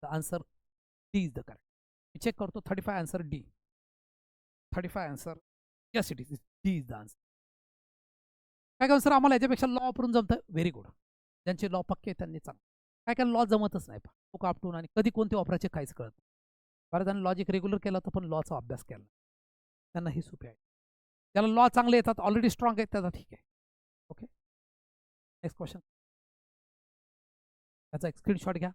Speaker 1: The answer D is the correct. मी चेक करतो 35 answer D. 35 answer yes it is. D is the answer. काय काय सर आम्हाला याच्यापेक्षा लॉ वापरून जमतं. Very good. ज्यांचे लॉ पक्के त्यांनी चांगलं. काय काय लॉ जमतच नाही पहा. तो आपटून आणि कधी कोणते वापरायचे काहीच कळत. बऱ्याच जणांनी लॉजिक रेग्युलर केला तर पण लॉचा अभ्यास केला त्यांना ही सोपी आहे. ज्याला लॉ चांगले येतात ऑलरेडी स्ट्रॉंग आहेत त्याचा ठीक आहे. Okay next question. त्याचा एक स्क्रीनशॉट घ्या.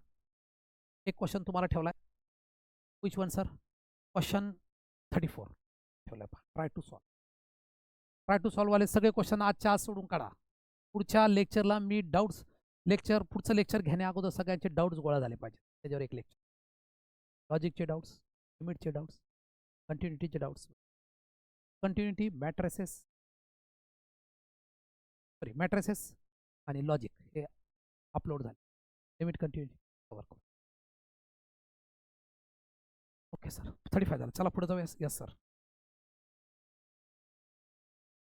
Speaker 1: एक क्वेश्चन तुम्हाला ठेवलाय. Which one sir. क्वेश्चन 34 ठेवलाय पहा. Try to solve. Try to solve वाले सगळे क्वेश्चन आजच्या आज सोडून काढा. पुढच्या लेक्चरला मी डाऊट्स पुढचं लेक्चर घेण्या अगोदर सगळ्यांचे डाऊट्स गोळा झाले पाहिजे. त्याच्यावर एक लेक्चर. लॉजिकचे डाऊट्स, लिमिटचे डाऊट्स, कंटिन्युटीचे डाऊट्स. कंटिन्युटी मॅट्रेसेस आणि लॉजिक हे अपलोड झाले. लिमिट कंटिन्युटी कव्हर करू. ओके सर 35 झालं. चला पुढे जाऊया. Yes sir.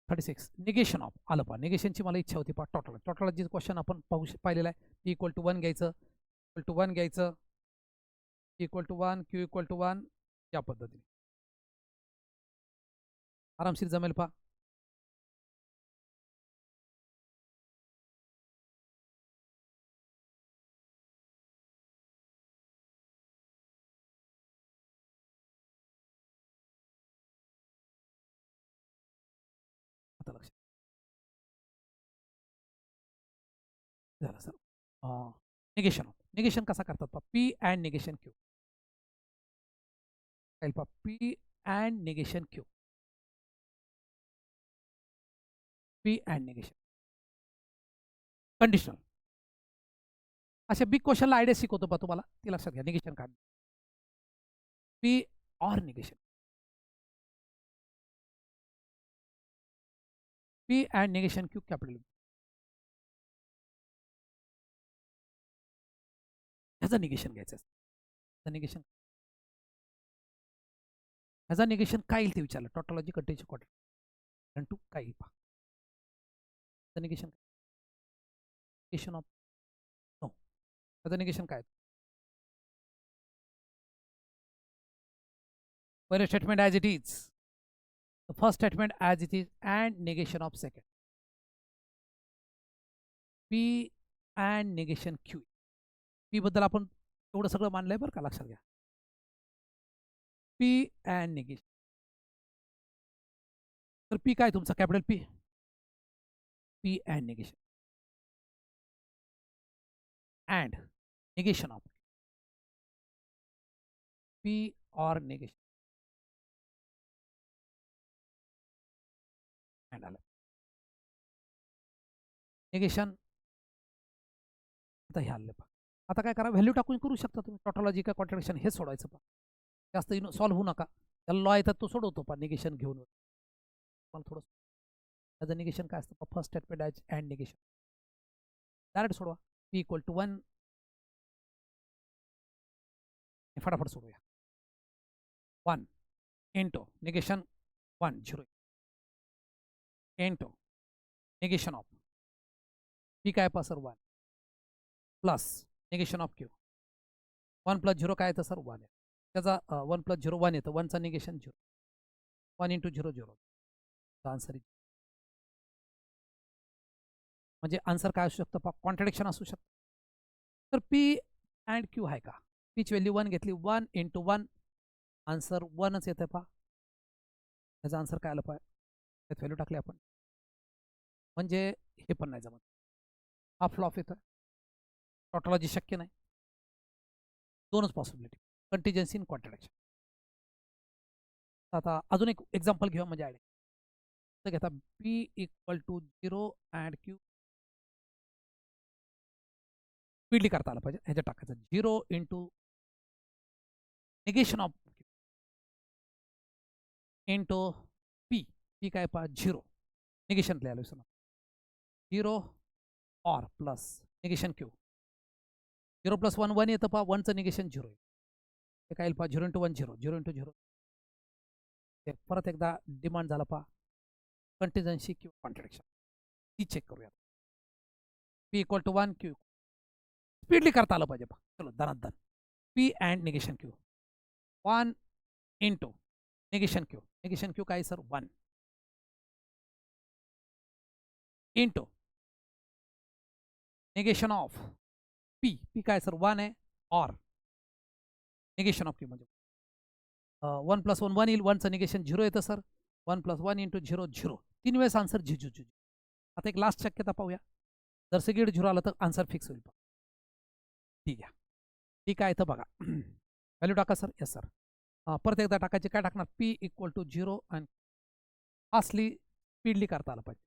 Speaker 1: 36 निगेशन ऑफ आलं पहा. निगेशनची मला इच्छा होती पहा. टोटल जे क्वेश्चन आपण पाहिलेला आहे. पी इक्वल टू 1 घ्यायचं. इक्वल टू 1 घ्यायचं. Equal to 1 Q equal to 1 या पद्धतीने आरामशीर जमेल पहा. आता लक्षात झालं सर. निगेशन कसा करतात पहा. P and negation Q. पहा P and negation Q. P and negation conditional. अशा बिग क्वेश्चनला आयडिया शिकवतो पहा तुम्हाला. ती लक्षात घ्या. निगेशन काढ. P or negation. P and negation Q capital. ह्याचं निगेशन घ्यायचं असतं. निगेशन ह्याचा निगेशन काय येईल ते विचारलं. टोटॉलॉजी कंटिन्यूटी क्वाड्रंट 2 काय येईल पहा. Negation negation of no. त्याचं निगेशन काय. पहिलं statement as it is. The first statement as it is and negation of second. P and negation Q. P बद्दल आपण एवढं सगळं मानलंय बरं का. लक्षात घ्या. P and negation. तर पी काय तुमचा capital P. P and negation and negation of P or negation and आलं निगेशन. आता हे आलं पहा. आता काय करा. व्हॅल्यू टाकून करू शकता तुम्ही. टोटॉलॉजी का कॉन्ट्रडिक्शन हे सोडवायचं पहा. जास्त सॉल्व्ह होऊ नका. त्याला लॉ येतात तो सोडवतो पहा. निगेशन घेऊन मला थोडं. त्याचं निगेशन काय असतं. First statement as and negation direct सोडवा. पी इक्वल टू 1 फटाफट सोडूया. 1 into negation 1 0 into negation of P काय पहा sir 1 plus negation of Q. 1 plus 0 काय येतं सर 1 आहे. त्याचा 1 प्लस 0 1 येतं. 1चा निगेशन 0. 1 इंटू 0 0. आन्सर म्हणजे आन्सर काय असू शकतं पहा. कॉन्ट्रडिक्शन असू शकतं. तर पी अँड क्यू आहे का. पीची व्हॅल्यू 1 घेतली. 1 इंटू 1 आन्सर 1च येतं पहा. त्याचा आन्सर काय आलं पाहिजे. त्यात व्हॅल्यू टाकली आपण. म्हणजे हे पण नाही जमत. हा फ्लॉप येतं. टोटॉलॉजी शक्य नाही. दोनच पॉसिबिलिटी. कंटिजेन्सी in contradiction. आता अजून एक एक्झाम्पल घेऊया म्हणजे आयडिया. तर घेता P equal to 0 and Q speedily करता आलं पाहिजे. ह्याच्यात टाकायचं 0 into negation of into P. P काय पहा 0 निगेशन लिहायला विसरू 0 or plus negation Q 0 plus 1 1 येतं पहा 1चं निगेशन 0 आहे. ते काय येईल पहा 0 इंटू 1 0 0 इंटू 0. परत एकदा डिमांड झाला पहा कंटिन्जन्सी किंवा कॉन्ट्रडिक्शन ती चेक करूया. P equal to 1 Q speedily करता आलं पाहिजे पहा. चलो धनाधन P and negation Q 1 into negation Q काय sir 1 into negation of P काय सर 1 आहे ऑर निगेशन ऑफ Q म्हणजे 1 प्लस 1 1 येईल 1चं निगेशन 0 येतं सर 1 प्लस 1 इंटू 0 0 3 वेळेस आन्सर 0. आता एक लास्ट शक्यता पाहूया. जर सगळीकडे 0 आलं तर आन्सर फिक्स होईल. ठीक आहे. ठीक आहे. तर बघा व्हॅल्यू टाका सर. Yes sir. परत एकदा टाकायचे. काय टाकणार P इक्वल टू 0 आणि फास्टली स्पीडली करता आलं पाहिजे.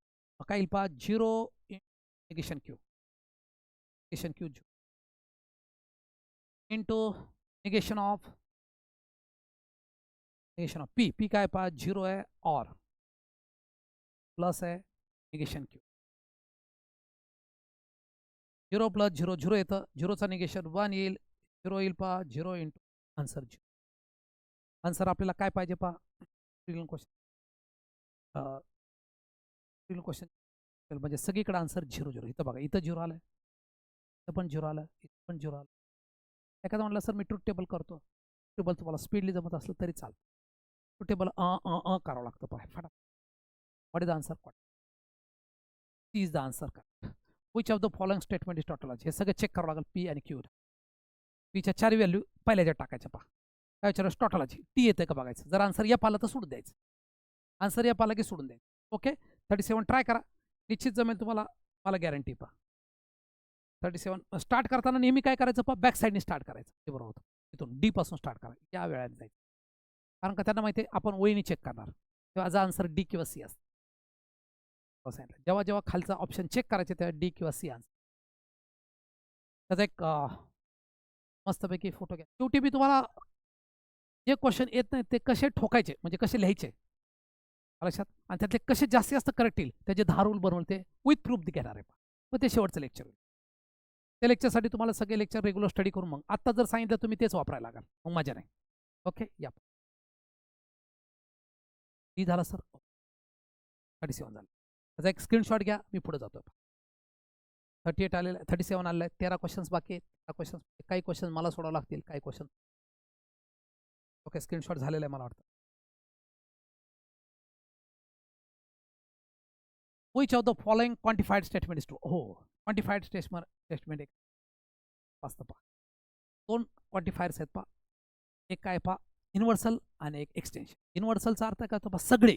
Speaker 1: काय येईल पहा 0 negation Q into negation of P काय पहा 0 आहे ऑर प्लस आहे निगेशन Q 0 प्लस 0 0 येतं 0चा निगेशन 1 येईल 0 येईल पहा 0 इंटू आन्सर 0. आन्सर आपल्याला काय पाहिजे पहा क्वेश्चन म्हणजे सगळीकडे आन्सर 0 0. इथं बघा इथं 0 आलं इथं पण 0 आलं इथं पण 0 आलं. एखादा म्हटलं सर मी ट्रूथ टेबल करतो. टेबल तुम्हाला स्पीडली जमत असलं तरी चालतं. ट्रूथ टेबल करावं लागतं पहा फटाफट. What is the answer C is the answer correct. Which of the following statement is tautology. हे सगळं चेक करावं लागेल P आणि Q. Pच्या 4 व्हॅल्यू पहिल्याच्या टाकायच्या पहा. काय विचारायचं टॉटॉलॉजी T येतं का बघायचं. जर आन्सर या आला तर सोडून द्यायचं. आन्सर या आला की सोडून द्यायचं. ओके 37 ट्राय करा निश्चित जमेल तुम्हाला. मला गॅरंटी पहा 37 स्टार्ट करताना नेहमी काय करायचं पहा बॅक साईडने स्टार्ट करायचं. ते बरोबर होतं. तिथून D पासून स्टार्ट करायचं. या वेळात जायचं कारण का त्यांना माहिती आहे आपण ओळीने चेक करणार तेव्हा माझा आन्सर D किंवा C असतं. जेव्हा जेव्हा खालचा ऑप्शन चेक करायचे तेव्हा D किंवा C आन्सर. त्याचा एक मस्तपैकी फोटो घ्या. शेवटी मी तुम्हाला जे क्वेश्चन येत नाही ते कसे ठोकायचे म्हणजे कसे लिहायचे लक्षात आणि त्यातले कसे जास्त करेक्ट येईल त्याचे 10 रूल बनवून ते विथ प्रूफ घेणार आहे. मग ते शेवटचं लेक्चर होईल. त्या लेक्चरसाठी तुम्हाला सगळे लेक्चर रेग्युलर स्टडी करून मग आत्ता जर सांगितलं तुम्ही तेच वापरायला लागाल मग मजा नाही. ओके या ती झालं सर 37 झालं. त्याचा एक स्क्रीनशॉट घ्या मी पुढे जातो. 38 आलेलं 37 आलेलं आहे. 13 क्वेश्चन्स बाकी आहेत. 13 क्वेश्चन्स काही क्वेश्चन मला सोडावं लागतील काही क्वेश्चन ओके स्क्रीनशॉट झालेलं आहे मला वाटतं. Which of the following quantified statement is true. हो क्वांटिफाईड स्टेटमेंट एक वाचतं पहा. 2 क्वांटिफायर्स आहेत पहा. एक काय पहा युनिव्हर्सल आणि एक एक्सटेन्शन. युनिव्हर्सलचा अर्थ काय होतो पहा सगळे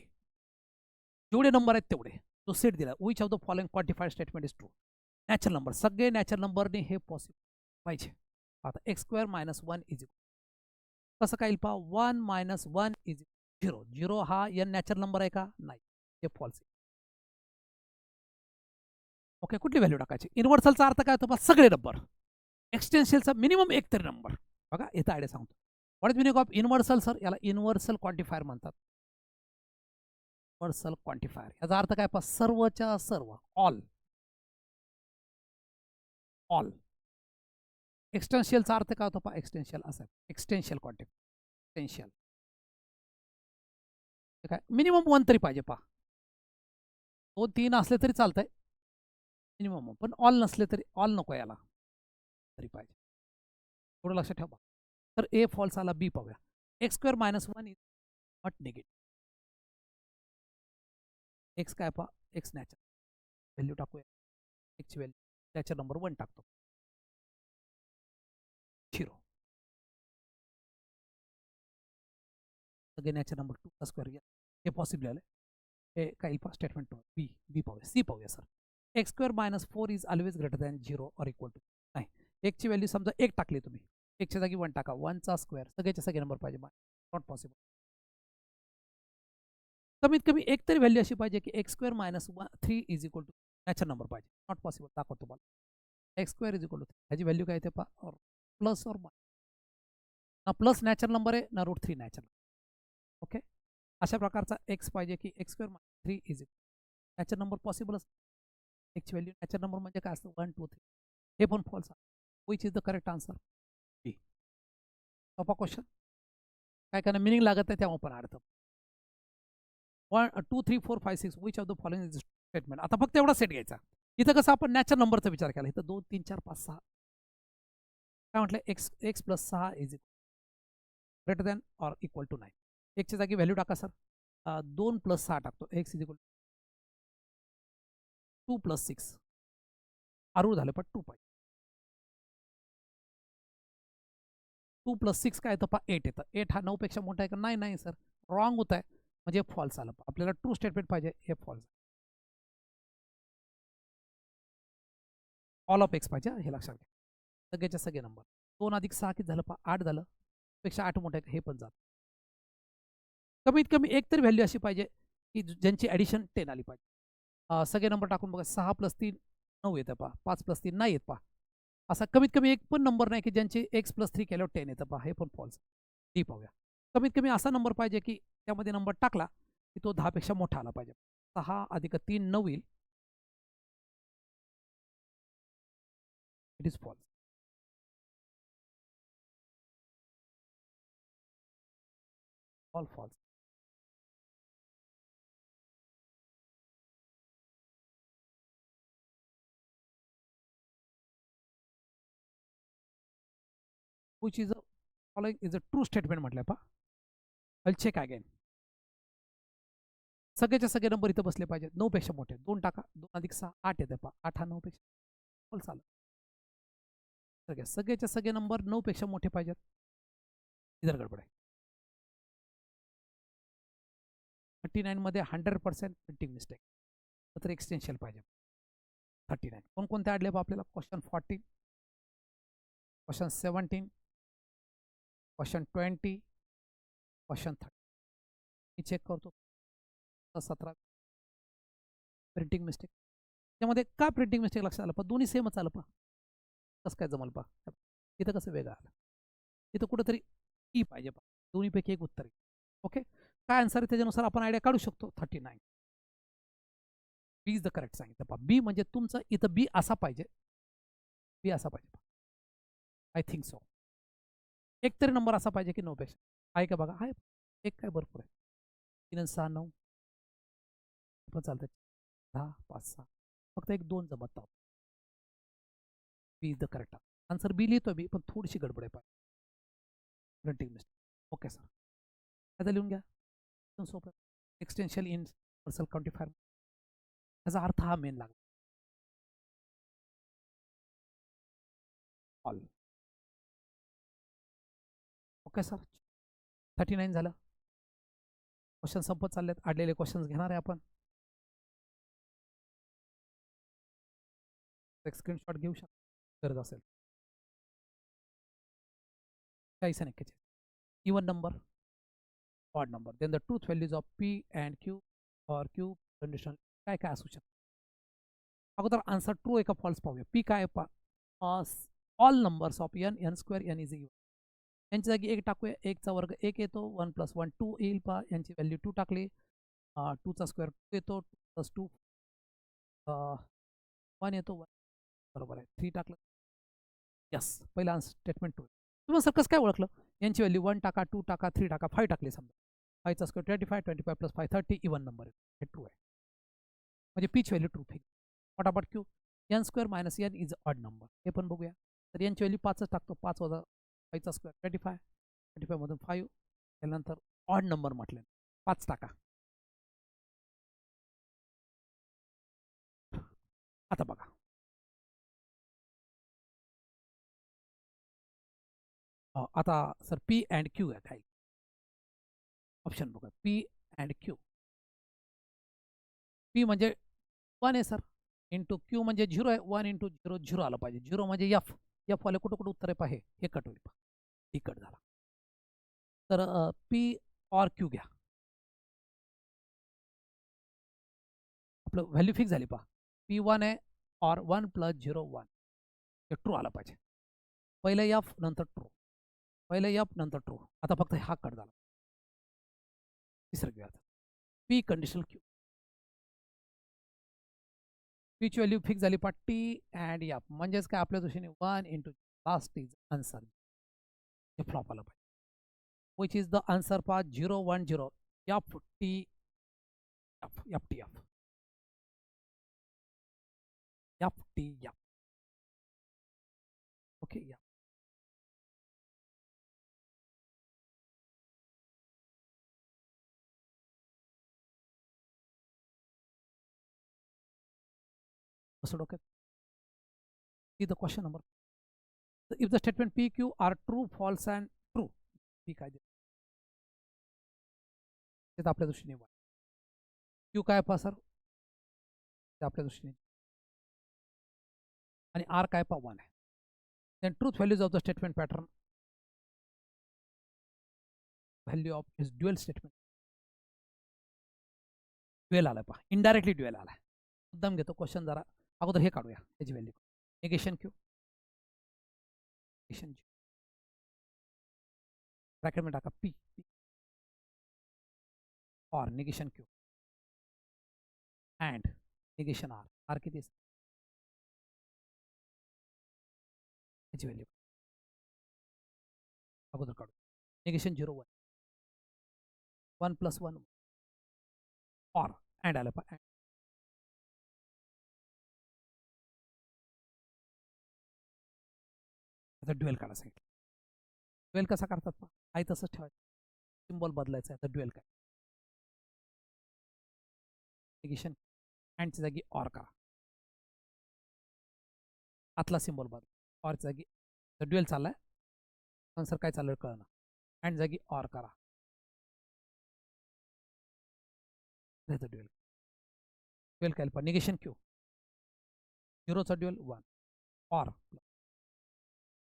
Speaker 1: जेवढे नंबर आहेत तेवढे तो सेट दिला. Which of the following quantified statement is true. Natural number सगळे नॅचरल नंबरने हे पॉसिबल पाहिजे. आता x² - 1 इज कसं काय येईल पहा 1 - 1 इज 0. 0 हा n नॅचरल नंबर आहे का नाही हे फॉल्स. ओके कुठली व्हॅल्यू टाकायची. युनिव्हर्सलचा अर्थ काय होतो पहा सगळे नंबर. एक्सटेन्शियलचा मिनिमम एक तरी नंबर. बघा इथं आयडिया सांगतो. What is meaning of universal sir. याला युनिव्हर्सल क्वांटिफायर म्हणतात. युनिव्हर्सल क्वांटिफायर याचा अर्थ काय पहा सर्वच्या सर्व ऑल. एक्सटेन्शियलचा अर्थ काय होतो पहा एक्सटेन्शियल असं एक्सटेन्शियल क्वांटिफायर एक्सटेन्शियल काय मिनिमम 1 तरी पाहिजे पहा. 2 3 असले तरी चालतंय मिनिमम पण ऑल नसले तरी ऑल नको याला तरी पाहिजे. थोडं लक्षात ठेवा. तर ए फॉल्स आला बी पाहूया. x² - 1 is not negative. X काय पहा एक्स नॅचरल व्हॅल्यू टाकूया. एक्सची व्हॅल्यू नॅचरल नंबर 1 टाकतो 0. सगळे नॅचरल नंबर 2 स्क्वेअर हे पॉसिबल आलं. हे काय पहा स्टेटमेंट बी पाहूया. सी पाहूया sir. x² - 4 is always greater than 0 or equal to. नाही एकची व्हॅल्यू समजा 1 टाकली तुम्ही 1च्या जागी 1 टाका 1चा स्क्वेअर सगळेचे सगळे नंबर पाहिजे नॉट पॉसिबल. कमीत कमी एक तरी व्हॅल्यू अशी पाहिजे की X square minus 3 is equal to natural number पाहिजे. Not possible. दाखवतो तुम्हाला. X square is equal to 3 ह्याची व्हॅल्यू काय येते पहा. प्लस और ना प्लस नॅचरल नंबर आहे ना रूट 3 नॅचरल. ओके. अशा प्रकारचा एक्स पाहिजे की X square minus 3 is equal natural number पॉसिबलच. एक्सची व्हॅल्यू नॅचरल नंबर म्हणजे काय असतं 1 2 3. हे पण फॉल्स आहे. Which is the correct answer. B. सोपा क्वेश्चन. काय काय मिनिंग लागत नाही तेव्हा पण अर्थ. 1 2 3 4 5 6 which of the following is statement. आता फक्त एवढा सेट घ्यायचा. इथं कसं आपण नॅचरल नंबरचा विचार केला. इथं 2 3 4 5 6 काय म्हटलं x x plus 6 is greater than or equal to 9. एक्सच्या जागी व्हॅल्यू टाका सर. 2 प्लस 6 टाकतो. एक्स इज इक्वल 2 प्लस 6 आरू झालं पण 2 पाहिजे. 2 प्लस 6 काय येतं पहा 8 येतं. 8 हा 9 पेक्षा मोठा आहे का? नाही नाही सर, रॉंग होत आहे. म्हणजे फॉल्स आलं. आपल्याला ट्रू स्टेटमेंट पाहिजे. हे फॉल्स. ऑल ऑफ एक्स पाहिजे हे लक्षात घ्या. सगळ्याचे सगळे नंबर 2 अधिक 6 किती झालं पहा 8 झालं. पेक्षा 8 मोठं आहे हे पण जात. कमीत कमी एक तरी व्हॅल्यू अशी पाहिजे की ज्यांची ॲडिशन 10 आली पाहिजे. सगळे नंबर टाकून बघा. 6 प्लस 3 9 येतं पहा. 5 प्लस 3 नाही येत पहा. असा कमीत कमी एक पण नंबर नाही की ज्यांची एक्स प्लस 3 केल्यावर 10 येतं पहा. हे पण फॉल्स. डी पाहूया. कमीत कमी असा नंबर पाहिजे की त्यामध्ये नंबर टाकला की तो 10 पेक्षा मोठा आला पाहिजे. 6 अधिक 3 9 येईल. It is false. All false. Which is a following is a true statement म्हटलंय पहा. I check again. सगळेचे सगळे नंबर इथं बसले पाहिजेत 9 पेक्षा मोठे. 2 टाका. 2 अधिक 6 8 येते पहा. 8 हा 9 पेक्षा फॉल्स आलं. सगळेचे सगळे नंबर 9 पेक्षा मोठे पाहिजेत. इधर गडबड आहे. 39 मध्ये 100% प्रिंटिंग मिस्टेक. तर एक्सटेन्शियल पाहिजे. 39 कोणकोणते अडले बा आपल्याला? Question 14, question 17, question 20, question 30. मी चेक करतो. 17 प्रिंटिंग मिस्टेक. त्यामध्ये का प्रिंटिंग मिस्टेक लक्षात आलं? पण दोन्ही सेमच आलं पहा. कसं काय जमल पहा. इथं कसं वेगळं आलं. इथं कुठंतरी ई पाहिजे पहा. दोन्हीपैकी एक उत्तर. ओके. काय आन्सर आहे त्याच्यानुसार आपण आयडिया काढू शकतो. 39 बी इज द करेक्ट सांगितलं पहा. बी म्हणजे तुमचं इथं बी असा पाहिजे. बी असा पाहिजे. I think so. एक तरी नंबर असा पाहिजे की 9 पेक्षा आहे का बघा. आहे एक काय भरपूर आहे. 3 6 9 पण चालतंय. 10 5 6 फक्त एक 2 जमत आहोत. बी इज द करेक्ट आन्सर. बी लिहितो बी पण थोडीशी गडबड आहे पाहिजे. Printing mistake. Okay sir. आता लिहून घ्या. सोपं. एक्सटेन्शियल इन पर्सल क्वांटिफायर त्याचा अर्थ हा मेन लागला. ऑल. Okay sir. 39 झालं. क्वेश्चन संपत चाललेत. अडलेले क्वेश्चन घेणार आहे आपण. एक स्क्रीनशॉट घेऊ शकता गरज असेल. 40 आणि 41. Even number, odd number. Then the truth values of P and Q और क्यू कंडिशन काय काय असू शकतं. अगोदर आन्सर ट्रू आहे का फॉल्स पाहूया. पी काय पा all numbers of n n square n is even. यांच्या जागी 1 टाकूया. 1चा वर्ग 1 येतो. 1 + 1 2 येईल पहा. यांची व्हॅल्यू 2 टाकली. 2चा स्क्वेअर 2 येतो. 2 + 2 1 येतो. 1 बरोबर आहे. 3 टाकलं. यस. पहिला स्टेटमेंट 2. तुम्ही सर कसं काय ओळखलं? यांची व्हॅल्यू 1 टाका 2 टाका 3 टाका 5 टाकली समजा. 5चा स्क्वेअर 25 25 + 5 30 इवन नंबर आहे. हे ट्रू आहे. म्हणजे पीच value true fix. What about Q? N square minus n is odd number. हे पण बघूया. तर यांची व्हॅल्यू 5च टाकतो. 5 वजा 5चा स्क्वेअर 25 25 मधून 5 त्यानंतर ऑड नंबर म्हटले 5 टाका. आता बघा. आता सर पी अँड क्यू आहे काय? ऑप्शन बघा. P and Q. पी म्हणजे 1 आहे सर. इंटू क्यू म्हणजे 0 आहे. 1 × 0 0 आलं पाहिजे. 0 म्हणजे एफ. एफ वाले कुठं कुठं उत्तर आहे पाहे. हे कट होईल. डी कट झाला. तर पी ऑर क्यू घ्या. आपलं व्हॅल्यू फिक्स झाली पहा. P1 आहे ऑर 1 + 0 1 हे ट्रू आलं पाहिजे. पहिलं एफ नंतर ट्रू, पहिलं एफ नंतर ट्रू. आता फक्त हा कट झाला. तिसरं घेऊया आता. पी कंडिशनल क्यू, पीची व्हॅल्यू फिक्स झाली पहा टी अँड एफ, म्हणजेच काय आपल्या दृष्टीने 1 × लास्ट इज आन्सर. हे फ्लॉप आलं पाहिजे. विच इज द आन्सर पहा 0 1 0 F T F F T F F T F. Okay या असं डोक्यात. See the question number. If the statement P, Q are true, false and true, P काय दे ते आपल्या दृष्टीने वन. Q काय पहा सर, ते आपल्या दृष्टीने आणि R काय पहा 1 आहे. Then truth values of the statement pattern, value of is dual statement. Dual आलाय पहा, इनडायरेक्टली ड्युएल आलाय. मुद्दाम घेतो क्वेश्चन जरा अगोदर हे काढूया त्याची value. Negation Q, negation bracket मध्ये टाका पी और negation Q and negation R. R किती त्याची व्हॅल्यू अगोदर काढू. निगेशन 0 1 1 + 1 और अँड आलं पहा. आता ड्युएल काढा सांगितलं. ड्युएल कसा करतात पहा, आहे तसंच ठेवायचं, सिम्बॉल बदलायचा आहे. आता ड्युएल काय, निगेशन अँडच्या जागी ऑर करा, आतला सिम्बॉल बदला, ऑरच्या जागी. ड्युएल चाललाय, आन्सर काय चाललं कळणार. अँड जागी ऑर करा, ड्युएल. ड्युएल काय पहा, निगेशन क्यू 0चा dual 1 or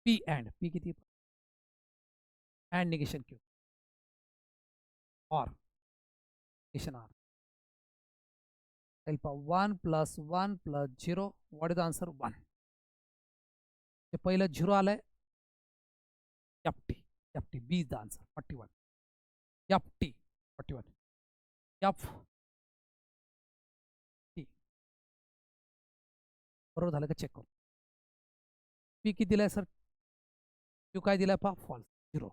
Speaker 1: P and P किती अँड निगेशन क्यू और negation R. 1 + 1 + 0 what is the answer 1. ते पहिलं 0 आलंय, F T F T B is the answer 41. F T 41 F T बरोबर झालं का चेक करू. पी किती दिलाय सर, क्यू काय दिलाय पहा फॉल्स 0,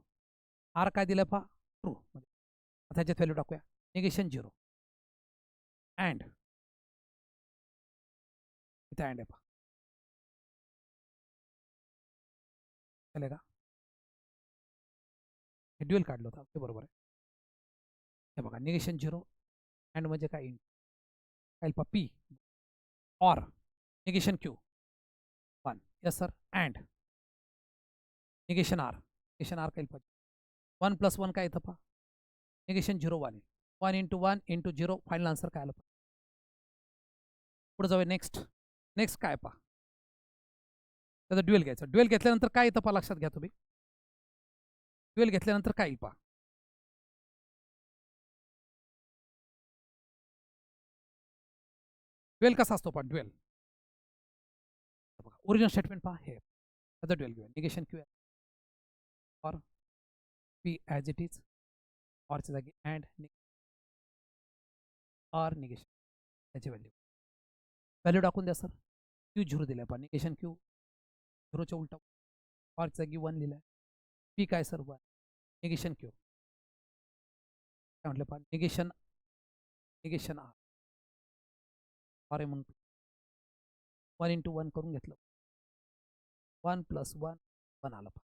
Speaker 1: आर काय दिलाय पहा ट्रू. आता ह्याच्यात व्हॅल्यू टाकूया. निगेशन 0 अँड इथे अँड आहे पहा, चालेल का. हे ड्युएल काढलं होतं ते बरोबर आहे. हे बघा निगेशन 0 अँड म्हणजे काय इन काय पहा पी और negation Q 1 yes sir and negation R. Negation R काय पाहिजे 1 + 1 काय येतं पहा, निगेशन 0 1 1 × 1 × 0 फायनल आन्सर काय आलं. पुढे जाऊया. नेक्स्ट नेक्स्ट काय पहा, त्याचा ड्युएल घ्यायचा. ड्युएल घेतल्यानंतर काय येतं पहा, लक्षात घ्या तुम्ही. ड्युएल घेतल्यानंतर काय येईल पहा, ड्युएल कसा असतो पहा. ड्युएल ओरिजिनल स्टेटमेंट पहा, हे त्याचा ड्युएल घेऊया. निगेशन क्यू और पी ॲज इट इज ऑरच्या जागी अँड आर निगेशन त्याची व्हॅल्यू टाकून द्या सर. क्यू 0 दिलाय पहा, निगेशन क्यू 0च्या उलटा ऑरच्या जागी 1 लिहिलाय. पी काय सर 1 निगेशन क्यू काय म्हटलं पहा, निगेशन निगेशन आर आर आहे म्हणून 1 × 1 करून घेतलं. 1 + 1 1 आलं पहा.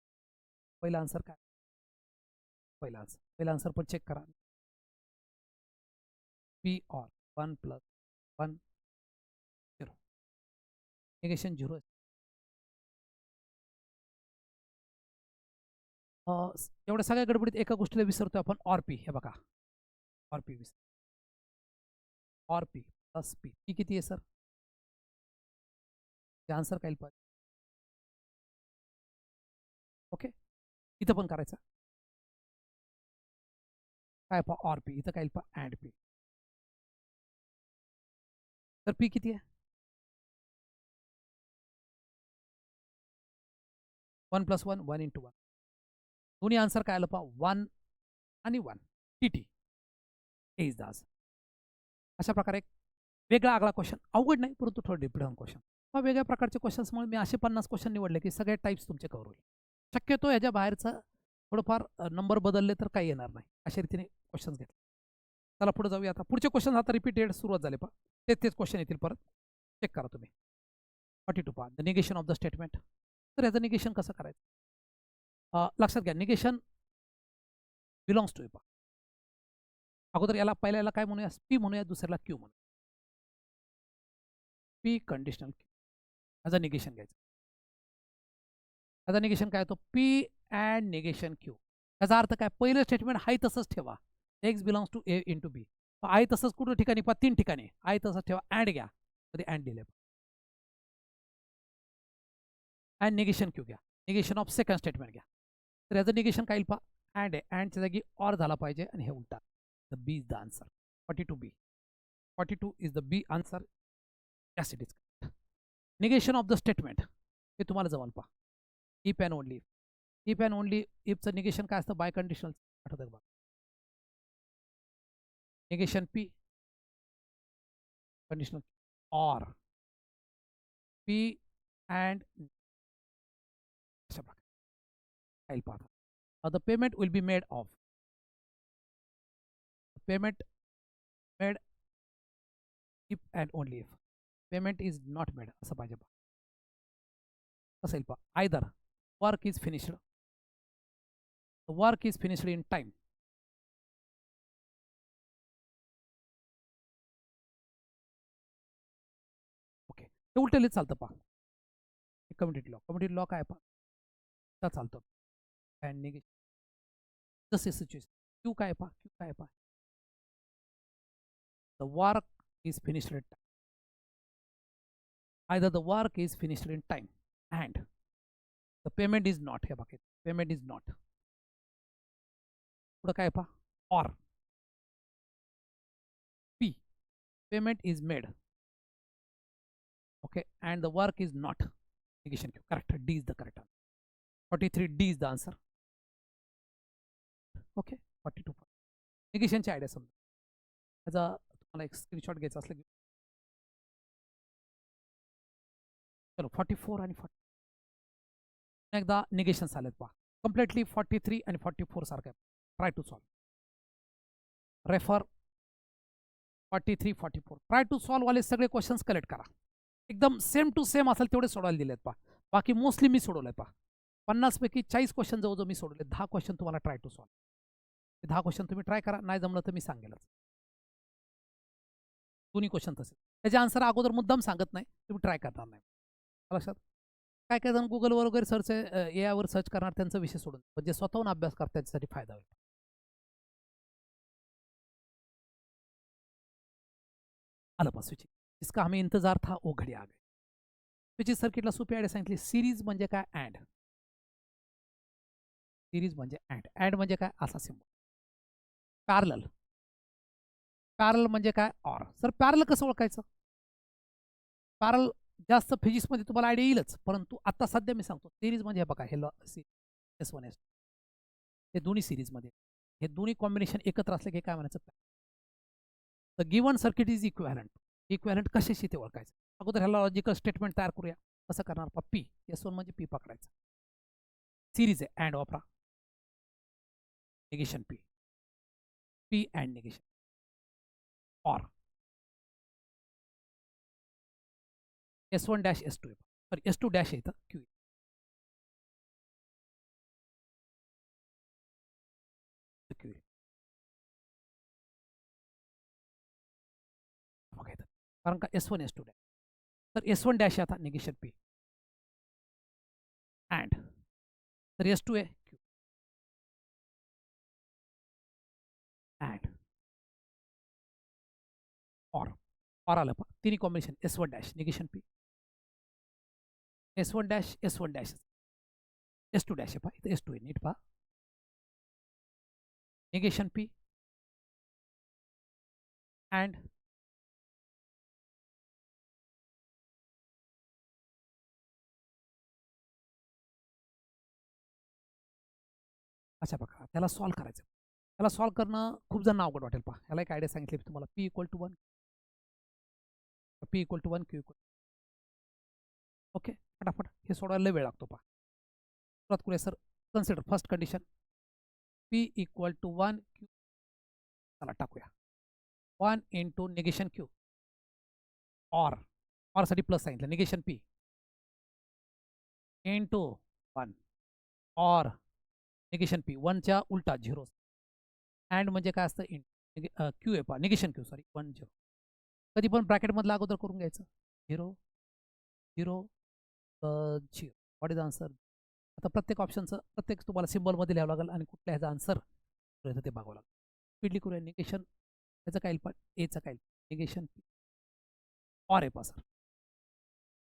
Speaker 1: पहिला आन्सर काय, पहिला आन्सर पण चेक करा. पी और 1 + 1 0 निगेशन 0. एवढ्या सगळ्या गडबडीत एका गोष्टीला विसरतोय आपण, ऑर पी. हे बघा ऑर पी विसर, ऑर पी + पी. पी किती आहे सर, ते आन्सर काय पाहिजे. ओके इथं पण करायचं काय पहा ऑर पी, इथं काय पहा अँड पी. तर पी किती आहे? 1 + 1 1 × 1. दोन्ही आन्सर काय आलं पहा 1 आणि 1 टी इज द आन्सर. अशा प्रकारे एक वेगळा आगळा क्वेश्चन, अवघड नाही परंतु थोडं डिफरंट क्वेश्चन. मग वेगळ्या प्रकारचे क्वेश्चन्समुळे मी असे 50 क्वेश्चन निवडले की सगळे टाईप्स तुमचे कव्हर होईल. शक्यतो ह्याच्या बाहेरचं थोडंफार नंबर बदलले तर काही येणार नाही, अशा रीतीने क्वेश्चन्स घेतले. चला पुढे जाऊया. आता पुढचे क्वेश्चन आता रिपीटेड सुरुवात झाले पहा, तेच क्वेश्चन येतील परत, चेक करा तुम्ही. 42 पहा, the negation of the statement. तर याचं निगेशन कसं करायचं? लक्षात घ्या, निगेशन बिलॉंग्स टू पहा. अगोदर याला पहिल्याला काय म्हणूया? पी म्हणूया, दुसऱ्याला क्यू म्हणूया. P conditional Q as a negation घ्यायचं. ॲज अ निगेशन काय होतं? P and negation Q. याचा अर्थ काय? पहिलं स्टेटमेंट आहे तसंच ठेवा, एक्स बिलॉंग्स टू ए × बी. आहे तसंच कुठं ठिकाणी पहा? 3 ठिकाणी आहे तसंच ठेवा. अँड घ्या, कधी अँड दिले. अँड निगेशन क्यू घ्या, निगेशन ऑफ सेकंड स्टेटमेंट घ्या. तर याचं निगेशन काय येईल पहा? अँड आहे, अँडच्या जागी ऑर झाला पाहिजे आणि हे उलटा. The B is the answer. 42 B. 42 is the B answer. Yes it is. Negation of the statement हे तुम्हाला जमल पहा. If and only if. If and only इफचं निगेशन काय असतं? Biconditional. आठवतं बघा. Negation P conditional or P and अशा प्रकारे पाहता. The payment will be made of. Payment made if and only if. Payment is not made असं पाहिजे पहा. कसं येईल पहा? Either work is finished, work is finished in time. Okay, हे उलटेले चालतं पहा. कम्युनिटी लॉ काय पहा चालतं. अँड निगेशन जसे सिच्युएशन. क्यू काय पहा? क्यू काय पहा? The work is finished in time. Either the work is finished in time and the payment is not. हे बघा, पेमेंट इज नॉट. पुढं काय पहा? Or P payment is made. Okay, and the work is not. Negation Q. Correct. D is the correct answer. 43 D is the answer. Okay, 42. निगेशनची आयडिया समजा. त्याचा तुम्हाला एक स्क्रीनशॉट घ्यायचा असलं की चलो 44 आणि 40 एकदा निगेशन्स आलेत पहा. कम्प्लिटली 43 आणि 44 सारखं आहे. Try to solve. Refer 43 44. Try to solve वाले सगळे क्वेश्चन्स कलेक्ट करा. एकदम सेम टू सेम असेल तेवढे सोडवायला दिलेत पहा. बाकी मोस्टली मी सोडवलंय पहा. 50 पैकी 40 क्वेश्चन जवळजवळ मी सोडवले. 10 क्वेश्चन तुम्हाला ट्राय टू सॉल्व. 10 क्वेश्चन तुम्ही ट्राय करा, नाही जमलं तर मी सांगेलच. दोन्ही क्वेश्चन तसे. त्याचे आन्सर अगोदर मुद्दाम सांगत नाही, तुम्ही ट्राय करणार नाही. लक्षात. काय काय जण गुगलवर वगैरे सर्च एआयवर सर्च करणार, त्यांचा विषय सोडून म्हणजे स्वतःहून अभ्यास करतात, त्याच्यासाठी फायदा होईल. आलं पहा स्विचिंग. इसका हमें इंतजार था वो घडी आ गई. स्विचिंग सर्किटला सोपी आयडिया सांगितली. सिरीज म्हणजे काय? अँड. सिरीज म्हणजे अँड. अँड म्हणजे काय? असा सिम्बॉल. पॅरलल. पॅरल म्हणजे काय? ऑर. सर पॅरल कसं ओळखायचं? पॅरल जास्त फिजिक्समध्ये तुम्हाला आयडिया येईलच, परंतु आता सध्या मी सांगतो. सिरीज म्हणजे हे बघा, हे S1 S2 हे दोन्ही सिरीजमध्ये, हे दोन्ही कॉम्बिनेशन एकत्र असले की काय म्हणायचं? The given circuit is equivalent. Equivalent कशाशी ते ओळखायचं? अगोदर ह्याला लॉजिकल स्टेटमेंट तयार करूया. कसं करणार? पी S1 म्हणजे पी पकडायचं. सिरीज आहे, अँड वापरा. Negation P. P and negation. Or S1 dash S2 आहे. सॉरी S2 डॅश आहे इथं क्यू. क्यू बघा इथं, कारण का S1 S2 डॅश. तर S1 डॅश आहे आता निगेशन पी. अँड तर S2 आहे क्यू. अँड ऑर आलं पहा. तिन्ही combination S1 dash negation P. S1 dash S1 dash S2 dash आहे पहा. इथं S2 आहे, नीट पहा. निगेशन पी अँड अच्छा बघा त्याला सॉल्व्ह करायचं. त्याला सॉल्व्ह करणं खूप जण अवघड वाटेल पहा. याला एक आयडिया सांगितली मी तुम्हाला. P = 1, P = 1, Q = okay. फटाफट हे सोडवायला लय वेळ लागतो पहा. सुरुवात करूया sir. Consider first condition P = 1, Q. चला टाकूया 1 इंटू निगेशन Q ऑर साठी प्लस सांगितलं. Negation P into 1 or negation P 1च्या उलटा 0. अँड म्हणजे काय असतं क्यू आहे पहा. Negation Q sorry 1 0. कधी पण ब्रॅकेटमधलं अगोदर करून घ्यायचं. 0 0 0. What is answer. आता प्रत्येक ऑप्शनचं प्रत्येक तुम्हाला सिम्बॉलमध्ये लिहावं लागेल आणि कुठल्या ह्याचा आन्सर ते बघावं लागेल. स्पीडली करूया. निगेशन ह्याचं काय पण एचं काय निगेशन P ऑर आहे पहा सर.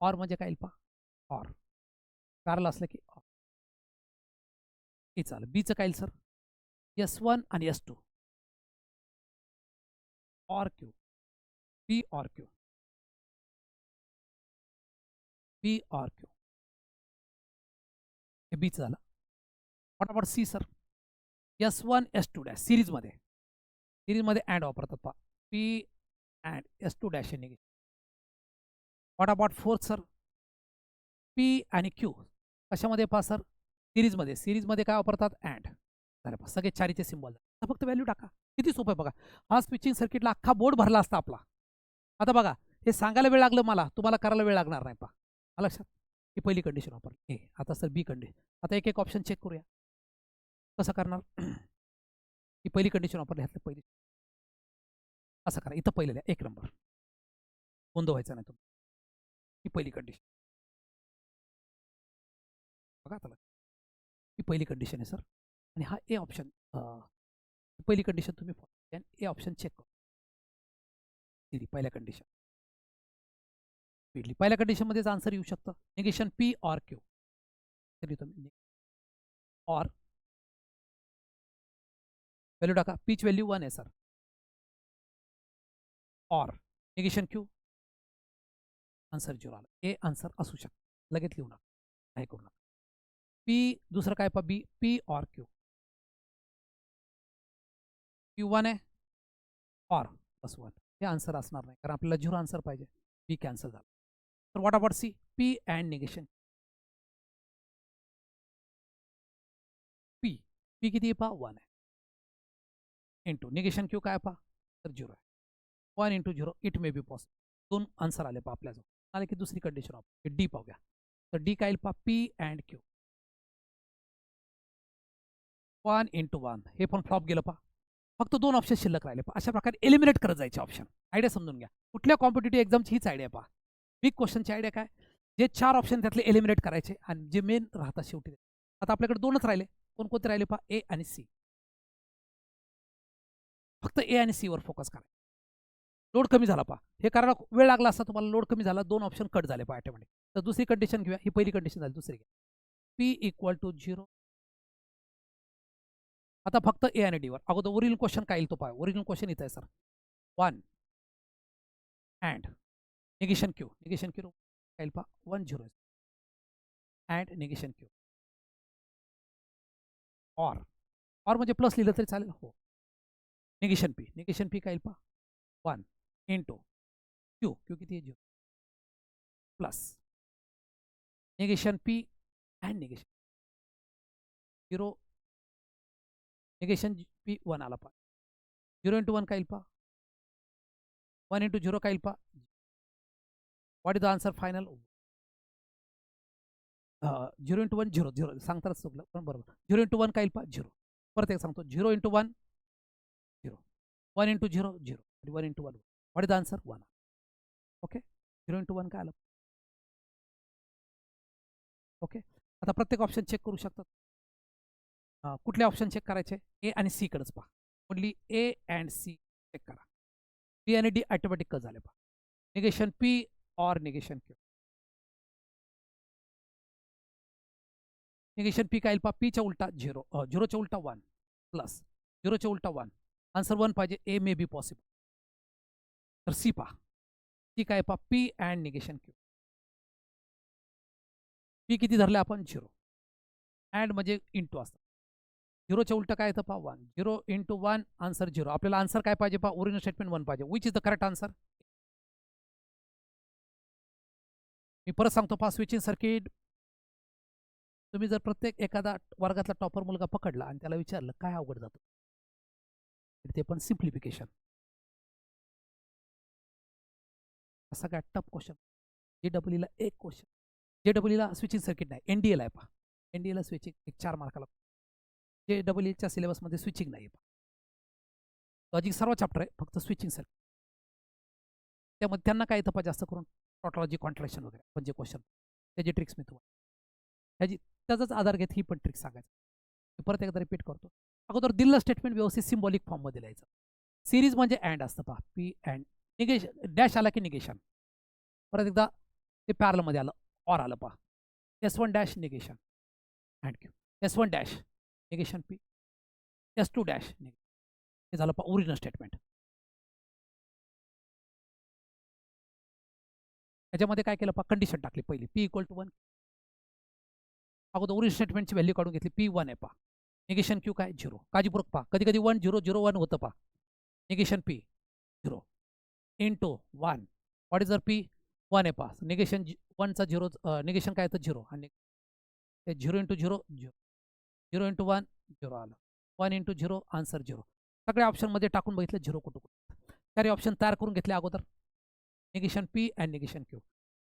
Speaker 1: ऑर म्हणजे काय पहा ऑर पॅरल असलं की ऑर हे चालेल. बीचं काय सर S1 आणि S2 or Q P or Q P or Q हे बीचं झालं. What about C sir S1 S2 dash सिरीजमध्ये अँड वापरतात पहा. P अँड S2 डॅश हे negation. What about fourth sir P आणि Q कशामध्ये पहा सर सिरीजमध्ये काय वापरतात अँड. झालं पहा सगळे चारीचे सिम्बॉल. आता फक्त व्हॅल्यू टाका. किती सोपं आहे बघा. हा स्विचिंग सर्किटला अख्खा बोर्ड भरला असता आपला. आता बघा हे सांगायला वेळ लागलं मला, तुम्हाला करायला वेळ लागणार नाही पहा. आलं लक्षात. ही पहिली कंडिशन वापरली. आता सर बी कंडिशन. आता एक एक ऑप्शन चेक करूया कसं करणार. ही पहिली कंडिशन वापरली. ह्यातलं पहिली असं करा. इथं पहिलं द्या 1 नंबर. गोंधळ व्हायचा नाही तुम्ही. ही पहिली कंडिशन बघा. आता ही पहिली कंडिशन आहे सर. आणि हा ए ऑप्शन पहिली कंडिशन तुम्ही ए ऑप्शन चेक करू. पहिल्या कंडिशन पहिल्या कंडिशनमध्येच आन्सर येऊ शकतं. निगेशन P ऑर Q तुम्ही ऑर व्हॅल्यू टाका. पीच व्हॅल्यू 1 आहे sir. Or negation Q answer 0 आला. ए आन्सर असू शकतं. लगेच लिहू नका. काय करू नका. P दुसरं काय पहा बी P ऑर Q Q1 आहे ऑर +1 हे आन्सर असणार नाही कारण आपल्याला 0 आन्सर पाहिजे. बी कॅन्सल झाला. तर what about C P and negation P किती पहा 1 आहे इंटू निगेशन Q काय पहा तर 0 आहे. 1 into 0 it may be possible. 2 answer आले पहा आपल्याजवळ. आले की दुसरी कंडिशन आपण डी पाहूया. तर डी काय पहा P अँड Q 1 इंटू 1 हे पण फ्लॉप गेलं पहा. फक्त 2 ऑप्शन शिल्लक राहिले पहा. अशा प्रकारे एलिमिनेट करत जायचे ऑप्शन. आयडिया समजून घ्या. कुठल्या कॉम्पिटेटिव्ह एक्झामची हीच आयडिया पहा. बिग क्वेश्चनची आयडिया काय जे 4 ऑप्शन त्यातले एलिमिनेट करायचे आणि जे मेन राहतात शेवटी. आता आपल्याकडे 2च राहिले. कोणकोणते राहिले पहा ए आणि सी. फक्त ए आणि सी वर फोकस करा. लोड कमी झाला पहा. हे करायला वेळ लागला असता तुम्हाला. लोड कमी झाला. 2 ऑप्शन कट झाले पहा ऑटोमॅटिक. तर दुसरी कंडिशन घेऊया. ही पहिली कंडिशन झाली. दुसरी घ्या. P = 0. आता फक्त ए आणि डी वर. अगोदर ओरिजिनल क्वेश्चन काय येईल तो पहा. ओरिजिनल क्वेश्चन इथं आहे सर. 1 अँड निगेशन Q काय येईल पहा 1 0 अँड निगेशन Q ऑर म्हणजे प्लस लिहिलं तरी चालेल. हो निगेशन P काय येईल पहा 1 इंटू Q किती आहे 0 plus negation P and negation 0 negation P 1 आला पहा. 0 इंटू 1 काय येईल पहा 1 इंटू 0 काय येईल पहा. What is the answer final 0 into 1 0 सांगताच चुकलं पण बरोबर. 0 इंटू 1 काय येईल पहा 0. परत एक सांगतो 0 into 1 0 1 into 0 0 1 into 1 what is the answer 1. Okay 0 into 1 काय आलं. ओके आता प्रत्येक ऑप्शन चेक करू शकतात. कुठले ऑप्शन चेक करायचे ए आणि सी कडेच पहा. Only A and C check करा. बी आणि डी ऑटोमॅटिक कट झाले पहा. Negation P or negation Q negation P काय येईल पहा. P च्या उलटा 0 0च्या उलटा 1 प्लस 0च्या उलटा 1 आन्सर 1 पाहिजे. ए मे बी पॉसिबल. तर सी पहा. सी काय पहा P and negation Q P किती धरले आपण 0 अँड म्हणजे इंटू असतात. झिरोच्या उलट काय येतं पहा 1. 0 इंटू 1 आन्सर 0. आपल्याला आन्सर काय पाहिजे पहा ओरिजिनल स्टेटमेंट 1 पाहिजे. Which is the correct answer? मी परत सांगतो पहा स्विचिंग सर्किट. तुम्ही जर प्रत्येक एखादा वर्गातला टॉपर मुलगा पकडला आणि त्याला विचारलं काय अवघड जातं, ते पण सिम्प्लिफिकेशन. असा काय टफ क्वेश्चन. JEEला एक क्वेश्चन. JEEला स्विचिंग सर्किट नाही, NDAला आहे पहा. NDAला स्विचिंग एक 4 मार्काला. JEEच्या सिलेबसमध्ये स्विचिंग नाही पहा. लॉजिक सर्व चॅप्टर आहे, फक्त स्विचिंग सर्किट. त्यामध्ये त्यांना काय येतं पहा जास्त करून टॉटॉलॉजी कॉन्ट्रॅक्शन वगैरे पण जे क्वेश्चन त्याची ट्रिक्स मी तुम्हाला त्याचाच आधार घेत ही पण ट्रिक सांगायचं. परत एकदा रिपीट करतो. अगोदर दिलेलं स्टेटमेंट व्यवस्थित सिम्बॉलिक फॉर्ममध्ये लिहायचं. सिरीज म्हणजे अँड असतं पहा, पी अँड. निगेशन डॅश आला की निगेशन. परत एकदा ते पॅरलमध्ये आलं ऑर आलं पहा. S1 dash negation and Q. S1 dash negation P. S2 dash हे झालं पहा ओरिजिनल स्टेटमेंट. त्याच्यामध्ये काय केलं पहा कंडिशन टाकली पहिली P इक्वल टू 1. अगोदर ओरिजिनल स्टेटमेंटची व्हॅल्यू काढून घेतली P1 आहे पहा. निगेशन क्यू काय 0. काळजीपूर्वक पहा कधी कधी 1 0 0 1 होतं पहा. Negation P 0 into 1. What is जर P 1 आहे पहा. निगेशन 1चा 0 निगेशन काय येतं 0 आणि 0 इंटू 0 0. 0 इंटू 1 0 आलं. 1 इंटू 0 आन्सर 0. सगळ्या ऑप्शनमध्ये टाकून बघितलं 0 कुठं कुठं. चारही ऑप्शन तयार करून घेतले अगोदर. Negation P and negation Q.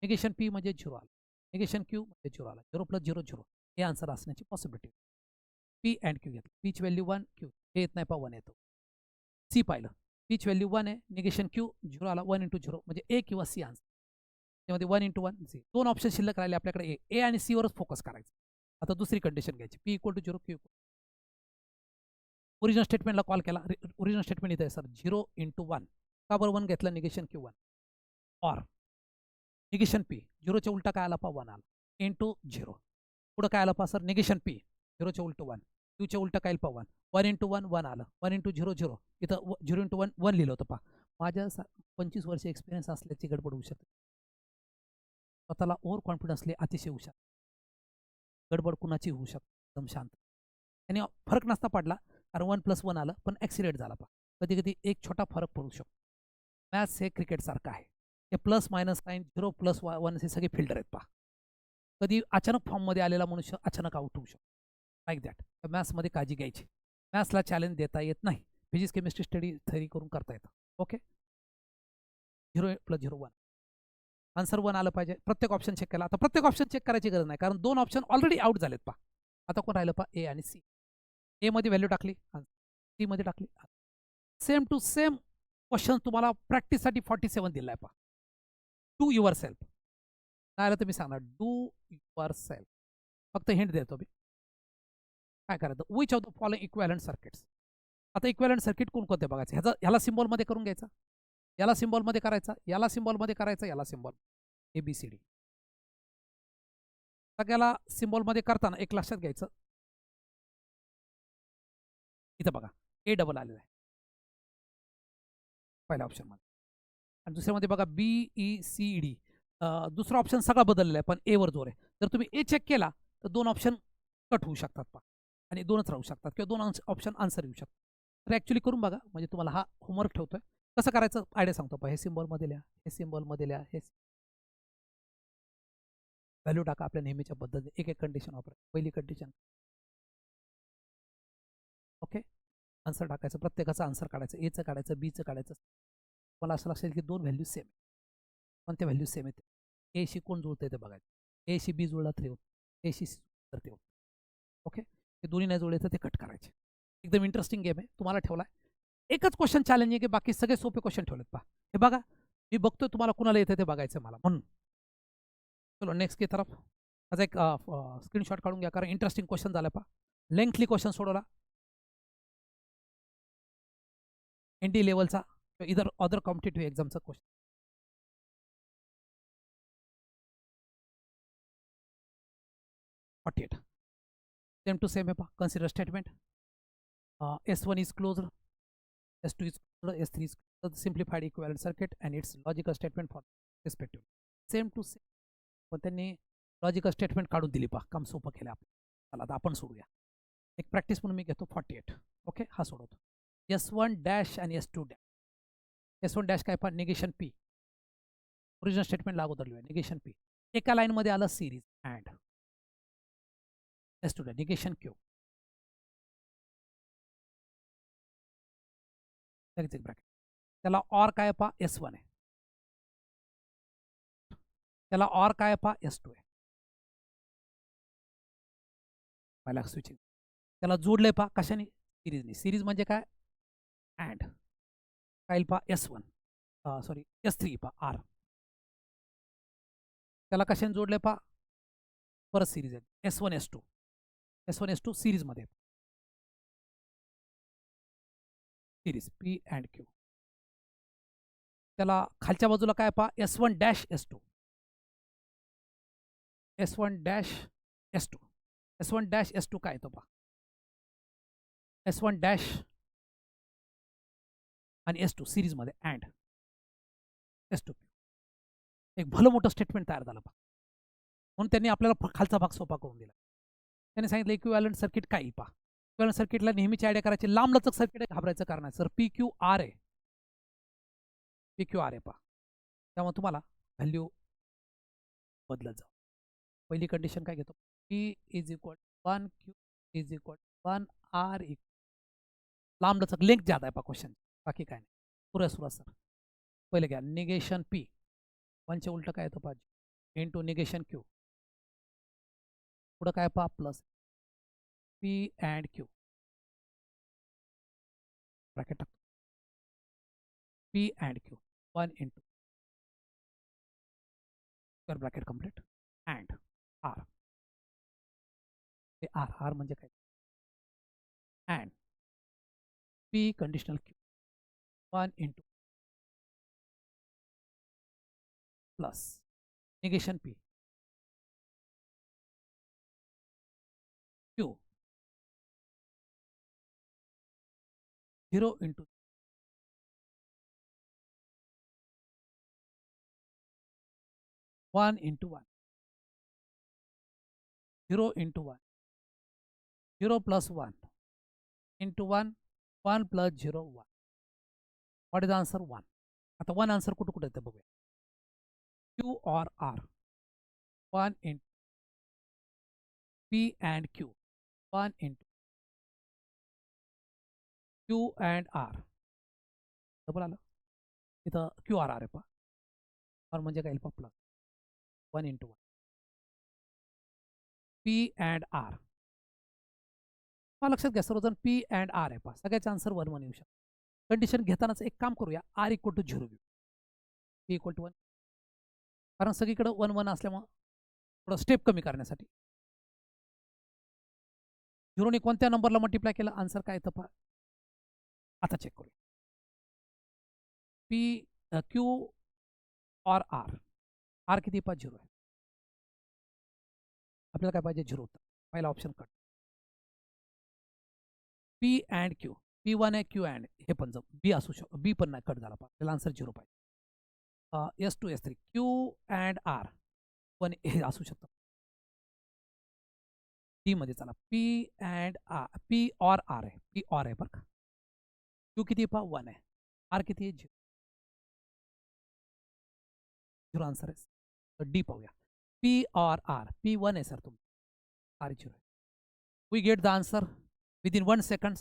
Speaker 1: Negation P म्हणजे 0 आलं. निगेशन Q म्हणजे 0 आला. 0 प्लस 0 0 हे आन्सर असण्याची पॉसिबिलिटी. P अँड Q घेतलं. Pची व्हॅल्यू 1 Q हे येत नाही पहा 1 येतो. C पाहिलं. Pची व्हॅल्यू 1 आहे. निगेशन Q 0 आला. 1 इंटू 0 म्हणजे A किंवा C आन्सर. त्यामध्ये 1 इंटू 1 C. 2 ऑप्शन शिल्लक राहिले आपल्याकडे. A आणि C वरच फोकस करायचं. आता दुसरी कंडिशन घ्यायची. P equal to 0 Q equal. Original स्टेटमेंटला कॉल केला. ओरिजिनल स्टेटमेंट इथे आहे सर 0 इंटू 1. का बरं 1 घेतलं negation Q 1 or negation P 0च्या उलटा काय आला पहा 1 आला इंटू 0. पुढं काय आलं पहा सर निगेशन P 0च्या उलट 1. Qच्या उलट काय पहा 1. 1 इंटू 1 1 आलं. 1 इंटू 0 0. इथं 0 इंटू 1 1 लिहिलं होतं पहा. माझ्या 25 वर्ष एक्सपिरियन्स असल्याची गडबड होऊ शकते. स्वतःला ओव्हर कॉन्फिडन्सले अतिशय हुशार. गडबड कुणाची होऊ शकते एकदम शांत. आणि फरक नसता पडला कारण 1 प्लस 1 आलं पण ॲक्सिडेंट झाला पहा. कधी कधी एक छोटा फरक पडू शकतो. मॅथ्स हे क्रिकेटसारखं आहे. हे प्लस मायनस साईन 0 प्लस 1 हे सगळे फिल्टर आहेत पहा. कधी अचानक फॉर्ममध्ये आलेला मनुष्य अचानक आउट होऊ शकतो. Like that. तर मॅथ्समध्ये काळजी घ्यायची. मॅथ्सला चॅलेंज देता येत नाही. फिजिक्स केमिस्ट्री स्टडी थेरी करून करता येतं. ओके. 0 प्लस 0 1 आन्सर 1 आलं पाहिजे. प्रत्येक ऑप्शन चेक केला. आता प्रत्येक ऑप्शन चेक करायची गरज नाही कारण 2 ऑप्शन ऑलरेडी आउट झालेत पहा. आता कोण राहिलं पहा A आणि C. A मध्ये व्हॅल्यू टाकली C मध्ये टाकली. सेम टू सेम क्वेश्चन तुम्हाला प्रॅक्टिससाठी 47 दिला आहे पहा. Do your self. काय आलं तर मी सांगणार डू युअर सेल्फ. फक्त हिंट देतो मी. काय करायचं which of the following equivalent circuits. आता इक्वॅलंट सर्किट कोणकोणते बघायचं. ह्याला सिम्बॉलमध्ये करून घ्यायचा. याला सिम्बॉलमध्ये करायचा. याला सिम्बॉलमध्ये करायचा. याला सिम्बॉल ABCD. सगळ्याला सिम्बॉलमध्ये करताना एक लक्षात घ्यायचं. इथं बघा A डबल आलेला आहे पहिल्या ऑप्शनमध्ये आणि दुसऱ्यामध्ये बघा BECD. दुसरा ऑप्शन सगळा बदललेला आहे पण A वर जोर आहे. जर तुम्ही A चेक केला तर 2 ऑप्शन कट होऊ शकतात पहा आणि 2च राहू शकतात किंवा 2 ऑप्शन आन्सर येऊ शकतात. तर ॲक्च्युली करून बघा म्हणजे तुम्हाला हा होमवर्क ठेवतोय. कसं करायचं आयडिया सांगतो पहा. हे सिम्बॉलमध्ये लिहा. हे सिम्बॉलमध्ये लिहा. हे व्हॅल्यू टाका आपल्या नेहमीच्या पद्धतीने. एक एक कंडिशन वापरा. पहिली कंडिशन ओके. आन्सर टाकायचं. प्रत्येकाचं आन्सर काढायचं. Aचं काढायचं Bचं काढायचं. मला असं लक्षात येईल की 2 व्हॅल्यू सेम पण ते व्हॅल्यू सेम येते. Aशी कोण जुळतं ते बघायचं. Aशी B जुळला तर होतं. Aशी तर ते होतं. ओके. हे दोन्ही नाही जुळले तर ते कट करायचे. एकदम इंटरेस्टिंग गेम आहे. तुम्हाला ठेवला एकच क्वेश्चन चॅलेंजिंग आहे की बाकी सगळे सोपे क्वेश्चन ठेवलेत पहा. हे बघा मी बघतोय तुम्हाला कुणाला येतं ते बघायचं मला म्हणून. चलो नेक्स्ट की तरफ. माझा एक स्क्रीनशॉट काढून घ्या कारण इंटरेस्टिंग क्वेश्चन झाला पहा. लेंथली क्वेश्चन सोडवला. ND लेवलचा इधर अदर कॉम्पिटेटिव्ह एक्झामचा क्वेश्चन. सेम टू सेम आहे पहा. Consider statement. S1 is closed. S2 is closed. S3 is closed. Simplified equivalent circuit and its logical statement for respective. Same to same पण त्यांनी लॉजिकल स्टेटमेंट काढून दिली पहा. काम सोपं केलं आपण. चला आता आपण सोडूया. एक प्रॅक्टिस म्हणून मी घेतो 48. ओके, हा सोडवतो. S1 डॅश आणि S2 डॅश. S1 डॅश काय पण निगेशन P. ओरिजिनल स्टेटमेंट लागू धरली आहे, निगेशन P. एका लाईनमध्ये आलं series and S2 dash negation Q. लगेच एक ब्रॅकेट. त्याला ऑर काय पहा S1 आहे, त्याला ऑर काय पहा S2 आहे. पहिला स्विचिंग त्याला जोडलंय पहा कशाने, सिरीजने. सिरीज म्हणजे काय, अँड काय पहा S1 सॉरी S3 पहा आर. त्याला कशाने जोडलंय पहा, परत सिरीज आहे S1 S2. S1 S2 सिरीजमध्ये सिरीज P अँड Q. त्याला खालच्या बाजूला काय पहा S1 dash S2. S1 dash S2. S1 dash S2 काय येतो पहा, S1 डॅश आणि S2 सिरीजमध्ये अँड S2. एक भलं मोठं स्टेटमेंट तयार झालं पहा. म्हणून त्यांनी आपल्याला खालचा भाग सोपा करून दिला. त्यांनी सांगितलं इक्विव्हॅलंट सर्किट काय पहा. इक्विव्हॅलंट सर्किटला नेहमीची आयडिया करायची, लांब लचक सर्किट घाबरायचं कारण आहे सर. PQR आहे, PQR आहे पहा. त्यामुळे तुम्हाला व्हॅल्यू बदलत जाऊ. पहिली कंडिशन काय घेतो, P is equal 1 Q is equal 1 R. लांब लचक लिंक ज्यादा आहे पहा क्वेश्चन, बाकी काय नाही. पुऱ्या सुरुवात सर. पहिले घ्या निगेशन P. 1चे उलट काय येतं पहा, इंटू निगेशन Q. पुढं काय पहा plus P and Q. Bracket टाकतो, P and Q 1 into square bracket complete and R. ते R म्हणजे काय, and P conditional Q 1 into plus negation P Q 0 into 1 into 1 0 into 1 0 plus 1 into 1 1 plus 0 1. What is answer 1. आता 1 आन्सर कुठं कुठं येतं बघूया. Q और R 1 into P and Q 1 into Q and R. Double आलं इथं QR आहे पहा. और म्हणजे काय पहा plus 1 into 1 P and R. लक्षात घ्या सर्वजण P अँड R आहे पहा. सगळ्याचे आन्सर 1 1 येऊ शकतो. कंडिशन घेतानाच एक काम करूया, R इक्वल टू 0 घेऊ, P इक्वल टू 1. कारण सगळीकडे 1 1 असल्यामुळं थोडं स्टेप कमी करण्यासाठी 0ने कोणत्या नंबरला मल्टिप्लाय केलं, आन्सर काय येतं पहा. आता चेक करूया. P Q और R किती पहा 0 आहे. आपल्याला काय पाहिजे 0 होतं. पहिला option cut. P and Q P1 आहे Q अँड हे पण जाऊ B असू शकतो, B पण नाही कट झाला पहा. त्याला आन्सर 0 पाहिजे. S2 S3 Q and R पण हे असू शकतं. D मध्ये चला P अँड R P और R आहे, P और आहे बरं का. Q किती पहा 1 आहे, R किती आहे 0 आन्सर आहे. तर D पाहूया. P और R P1 आहे सर तुमचं, R 0 आहे. We get the answer within 1 second.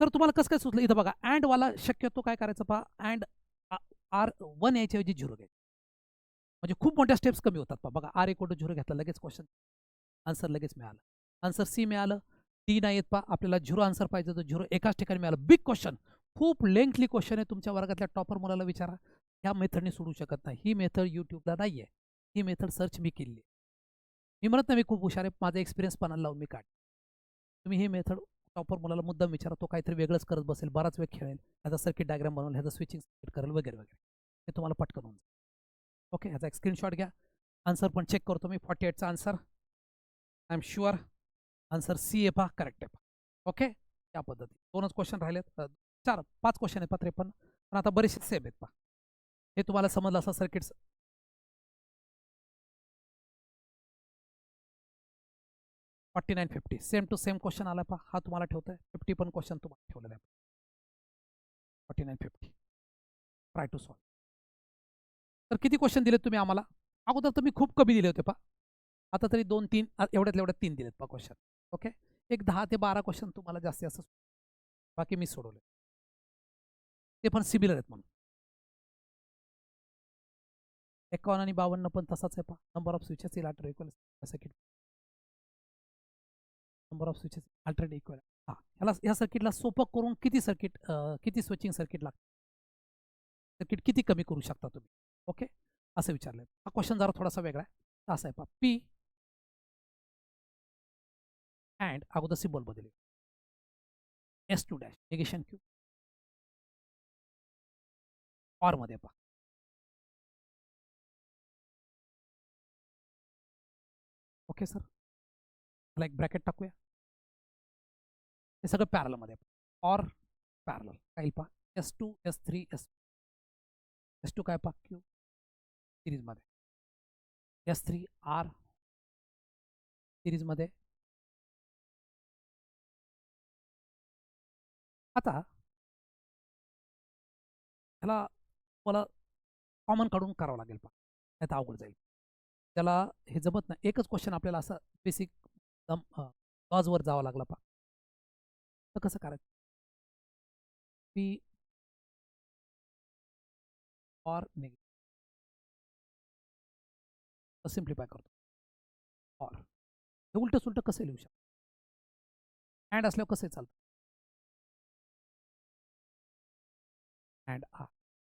Speaker 1: तर तुम्हाला कसं काय सुचलं इथं बघा, अँड वाला शक्यतो काय करायचं पहा, अँड R 1 याच्याऐवजी 0 घ्यायचं, म्हणजे खूप मोठ्या स्टेप्स कमी होतात पहा. बघा R इक्वल टू 0 घेतलं, लगेच क्वेश्चन आन्सर लगेच मिळालं. आन्सर C मिळालं. D नाही येत पहा, आपल्याला 0 आन्सर पाहिजे तर 0 एकाच ठिकाणी मिळालं. बिग क्वेश्चन, खूप लेंथली क्वेश्चन आहे. तुमच्या वर्गातल्या टॉपर मुलाला विचारा, ह्या मेथडने सोडू शकत नाही. ही मेथड यूट्यूबला नाही आहे, ही मेथड सर्च मी केली आहे. मी म्हणत नाही मी खूप हुशार आहे, माझा एक्सपिरियन्स पणाला लावून मी काढ. तुम्ही ही मेथड टॉपर मुलाला मुद्दाम विचारा, तो काहीतरी वेगळंच करत बसेल, बराच वेळ खेळेल, ह्याचा सर्किट डायग्राम बनवून ह्याचा स्विचिंग सर्किट करेल वगैरे वगैरे. हे तुम्हाला पटकन होऊन जाईल. ओके, ह्याचा एक स्क्रीनशॉट घ्या. आन्सर पण चेक करतो मी. 48चा answer I am sure answer C आहे पहा, करेक्ट आहे पहा. ओके, या पद्धती 2च क्वेश्चन राहिलेत, 4-5 क्वेश्चन आहेत पहा 53, पण आता बरेचसे सेम आहेत पहा. हे तुम्हाला समजलं असं circuits 4950 same to same question आला पहा, हा तुम्हाला ठेवतोय. 50 पण क्वेश्चन तुम्हाला ठेवलेला आहे. 4950 ट्राय टू सॉल्व. तर किती क्वेश्चन दिलेत तुम्ही आम्हाला? अगोदर तुम्ही खूप कमी दिले होते पहा, आता तरी 2-3 एवढ्यात 3 दिलेत पहा क्वेश्चन. ओके, एक 10 ते 12 क्वेश्चन तुम्हाला जास्तीत जास्त, बाकी मी सोडवले, ते पण सिमिलर आहेत म्हणून. 51 आणि 52 पण तसाच आहे पहा. Number of switches in alternate circuit, number of switches alternate equal. हां, ह्या सर्किटला सोपं करून किती किती स्विचिंग सर्किट लागतं, सर्किट किती कमी करू शकता तुम्ही? ओके, असं विचारलं. हा क्वेश्चन जरा थोडासा वेगळा आहे. असा आहे पहा, पी अँड अगोदर सिम्बॉल बदलूया, S2 dash negation Q or मध्ये पहा. ओके सर, मला एक ब्रॅकेट टाकूया. हे सगळं पॅरल मध्ये ऑर पॅरल काय पहा, S2 S3 S2 काय पहा, क्यू सिरीज मध्ये, S3 R सिरीज मध्ये. आता ह्याला मला कॉमन काढून करावं लागेल पहा, नाही तर अवघड जाईल. त्याला हे जमत नाही. एकच क्वेश्चन आपल्याला असं बेसिक लॉजवर जावं लागला पहा. तर कसं करायचं? पी ऑर निगेटिव्ह सिम्प्लिफाय करतो. ऑर हे उलट सुलट कसं लिहू शकतो? अँड असल्यावर कसं चालतं? And R.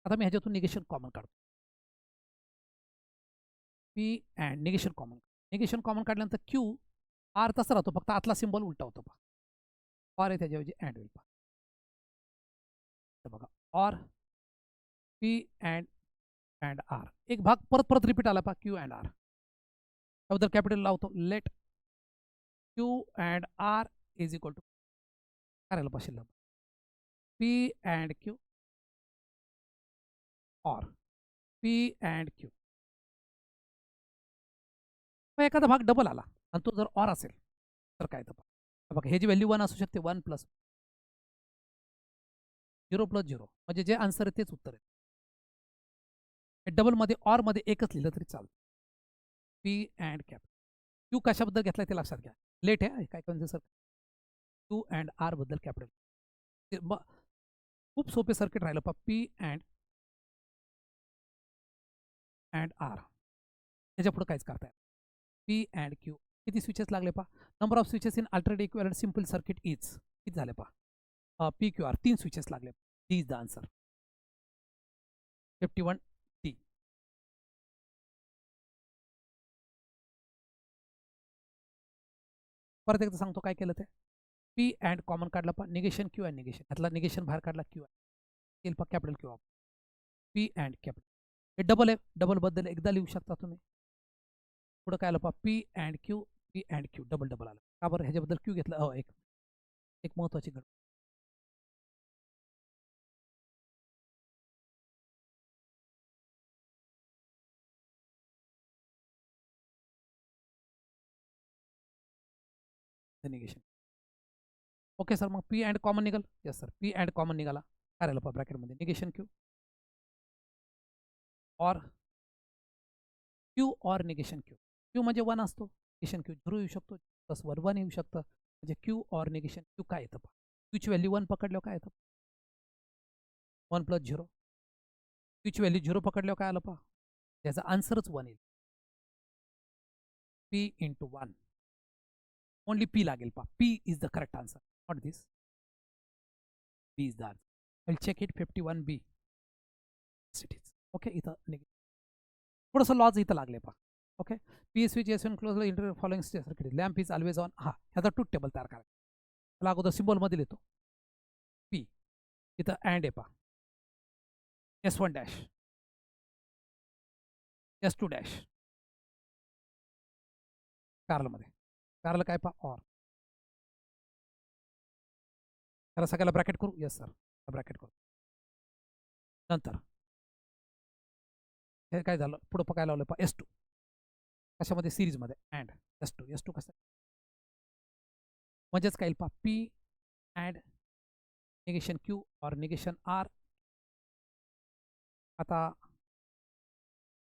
Speaker 1: आता मी ह्याच्यातून निगेशन कॉमन काढतो. पी अँड निगेशन कॉमन काढल्यानंतर क्यू आर तसा राहतो, फक्त आतला सिम्बॉल उलटा होतो पहा. ऑर आहे त्याच्याऐवजी अँड होईल पहा. बघा, ऑर पी अँड आर. एक भाग परत परत रिपीट आला पहा, क्यू अँड आर. त्याबद्दल कॅपिटल लावतो. Let Q and R is equal to करायला पाहिजे P and Q or P and Q. मग एखादा भाग डबल आला आणि तो जर ऑर असेल तर काय तर बघा, ह्याची व्हॅल्यू 1 असू शकते, 1 प्लस 0 प्लस 0, म्हणजे जे आन्सर आहे तेच उत्तर आहे. डबलमध्ये ऑरमध्ये एकच लिहिलं तरी चालतं. P and cap. क्यू कशाबद्दल घेतलाय ते लक्षात घ्या. लेट आहे काय म्हणजे सर, क्यू अँड आर बद्दल कॅपिटल. खूप सोपे सर्किट राहिलं पा, पी अँड आर. त्याच्या पुढे काहीच करताय. पी अँड क्यू किती स्विचेस लागले पा? Number of switches in alternate equivalent simple circuit is किती झाले पा? पी क्यू आर 3 स्विचेस लागले. D is the answer. 51 D. परत एकदा सांगतो काय केलं ते. पी अँड कॉमन काढला पा, निगेशन क्यू अँड निगेशन, ह्यातला निगेशन बाहेर काढला, क्यू येईल पा capital Q of. P and capital. हे डबल आहे, डबल बद्दल एकदा लिहू शकता तुम्ही. पुढं काय आलं पा, P and Q double double आलं का बरं? ह्याच्याबद्दल क्यू घेतलं. हो, एक महत्वाची गणना. निगेशन. ओके सर, मग पी अँड कॉमन निघाल. Yes sir, P and common निघाला. काय राहिलं पा ब्रॅकेटमध्ये, negation Q or Q or negation Q. Q म्हणजे 1 असतो, निगेशन क्यू 0 येऊ शकतो, प्लस 1 1 येऊ शकतं. म्हणजे क्यू ऑर निगेशन क्यू काय येतं पा, क्यूची व्हॅल्यू 1 पकडल्यावर काय येतं? 1 प्लस 0. क्यूची व्हॅल्यू 0 पकडल्यावर काय आलं पा, त्याचा आन्सरच 1 येईल. P into 1. ओनली पी लागेल पा. P is the correct answer, not this. B is the answer. Will check it. 51 B cities. Okay, इथं थोडंसं लॉज इथं लागले पा. Okay, P switch S close inter following circuit, lamp is always on. हा, ह्याचा ट्रूथ टेबल तयार करा. त्याला अगोदर सिम्बॉलमध्ये लिहितो. पी इथं अँड आहे पा, S1 डॅश S2 डॅश पॅरलमध्ये. पॅरल काय पा, ऑर. त्याला सगळ्याला ब्रॅकेट करू. येस सर, ब्रॅकेट करू. नंतर हे काय झालं, पुढं काय लावलं पा, S2 कशामध्ये, सिरीजमध्ये. अँड S2 कसं म्हणजेच काय येईल पहा पी अँड निगेशन क्यू और निगेशन आर. आता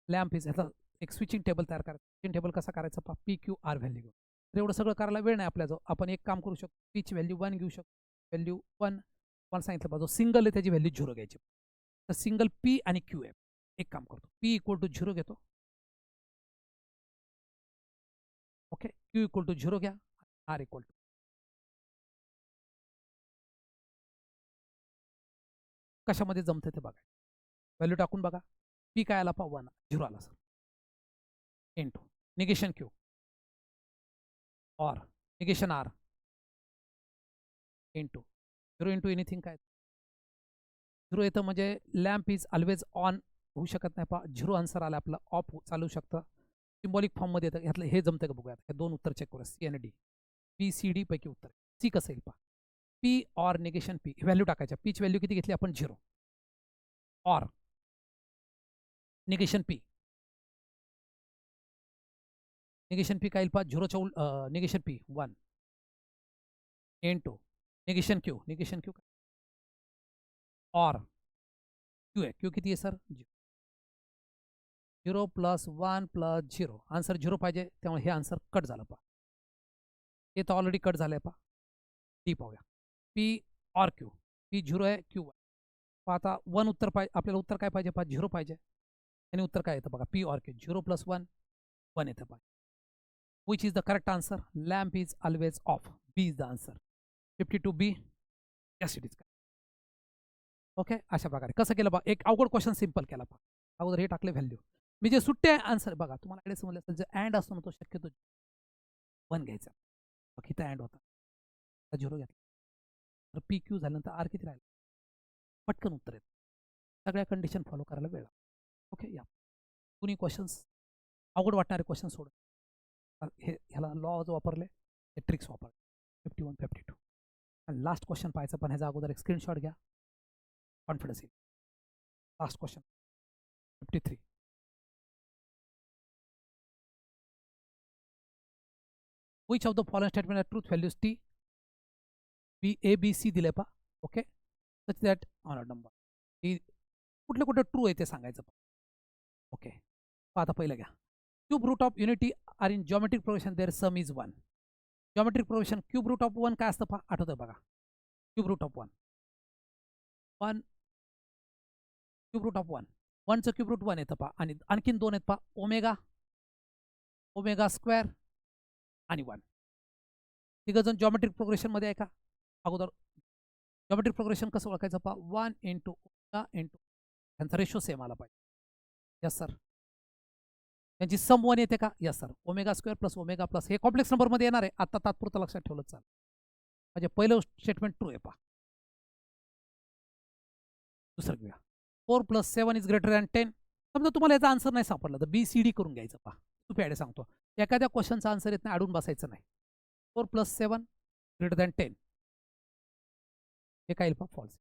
Speaker 1: लॅम्प इज ह्याचा एक स्विचिंग टेबल तयार करायचं. स्विचिंग टेबल कसा करायचा पहा पी क्यू आर व्हॅल्यू घेऊन. तर एवढं सगळं करायला वेळ नाही आपल्याजवळ. आपण एक काम करू शकतो, पीची व्हॅल्यू 1 घेऊ शकतो. व्हॅल्यू 1 मला सांगितलं पाहिजे सिंगल आहे त्याची व्हॅल्यू 0 घ्यायची. तर सिंगल पी आणि क्यू आहे. एक काम करतो पी इक्वल टू 0 घेतो. ओके क्यू इक्वल टू 0 घ्या. आर इक्वल टू कशामध्ये जमते ते बघा. व्हॅल्यू टाकून बघा. पी काय आला पहा 1 0 आला सर. इंटू निगेशन क्यू और negation R into 0 into anything काय 0 येतं म्हणजे लॅम्प इज ऑलवेज ऑन होऊ शकत नाही पहा. 0 आन्सर आला आपलं. ऑफ चालू शकतं. सिम्बॉलिक फॉर्ममध्ये येतं. ह्यातलं हे जमतं का बघूया. हे दोन उत्तर चेक करूया सी आणि डी. पी सी डी पैकी उत्तर सी कसं येईल पहा. पी और निगेशन पी व्हॅल्यू टाकायच्या. पीची व्हॅल्यू किती घेतली आपण 0 और निगेशन पी. निगेशन पी काय येईल पहा 0च्या negation P 1 into negation Q. Negation Q और क्यू आहे. क्यू किती आहे सर 0 प्लस 1 प्लस 0. आन्सर 0 पाहिजे त्यामुळे हे आन्सर कट झालं पहा. हे तर ऑलरेडी कट झालं आहे पहा. डी पाहूया पी और क्यू. पी 0 आहे क्यू 1. पहा आता 1 उत्तर पाहिजे आपल्याला. उत्तर काय पाहिजे पहा 0 पाहिजे. आणि उत्तर काय येतं बघा पी और क्यू 0 प्लस 1 1 येतं पहा. Which is the correct answer. Lamp is always off. B is the answer. 52B. Yes it is. Okay अशा प्रकारे कसं केलं बघा. एक अवघड क्वेश्चन सिम्पल केला पहा. अगोदर हे टाकले व्हॅल्यू. मी जे सुट्टे आन्सर बघा तुम्हाला आयडिया समजले असेल. जे अँड असतो ना तो शक्यतो 1 घ्यायचा. मग इथं अँड होता 0 घेतला. तर पी क्यू झाल्यानंतर आर किती राहिला. पटकन उत्तर येतं. सगळ्या कंडिशन फॉलो करायला वेळ. ओके या कुणी क्वेश्चन्स अवघड वाटणारे क्वेश्चन सोड. हे ह्याला लॉज वापरले हे ट्रिक्स वापरले. 51 52 आणि लास्ट क्वेश्चन पाहायचं. पण ह्याचा अगोदर एक स्क्रीनशॉट घ्या. कॉन्फिडन्स येईल. Last question 53. Which of the following statement are truth values T B A B C दिले पहा. Okay such that honour number ही कुठले कुठे ट्रू आहे ते सांगायचं. ओके आता पहिलं घ्या. Cube root of unity are in geometric progression there sum is 1. Geometric progression cube root of 1 काय असतं पहा. आठवतं बघा. Cube root of 1 cube root of 1 1चं क्यूब रूट 1 येतं पहा. आणि आणखीन 2 आहेत पहा. ओमेगा ओमेगा स्क्वेअर आणि 1. तिघंजण जॉमेट्रिक प्रोग्रेशनमध्ये आहे का. अगोदर जॉमेट्रिक प्रोग्रेशन कसं ओळखायचं पहा. 1 इंटू ओमेगा इंटू त्यांचा रेशो सेम आला पाहिजे. Yes sir. त्यांची सम 1 येते का. Yes sir. Omega square plus omega plus हे कॉम्प्लेक्स नंबरमध्ये येणार आहे. आता तात्पुरतं लक्षात ठेवलं चालेल. म्हणजे पहिलं स्टेटमेंट ट्रू आहे पहा. दुसरं घेऊया. 4 प्लस 7 इज ग्रेटर दॅन 10. समजा तुम्हाला याचा आन्सर नाही सापडला तर बी सी डी करून घ्यायचं पहा. सोपी आयडिया सांगतो. एखाद्या क्वेश्चनचा आन्सर येत नाही अडून बसायचं नाही. 4 प्लस 7 ग्रेटर दॅन 10 हे काय येईल पहा फॉल्स.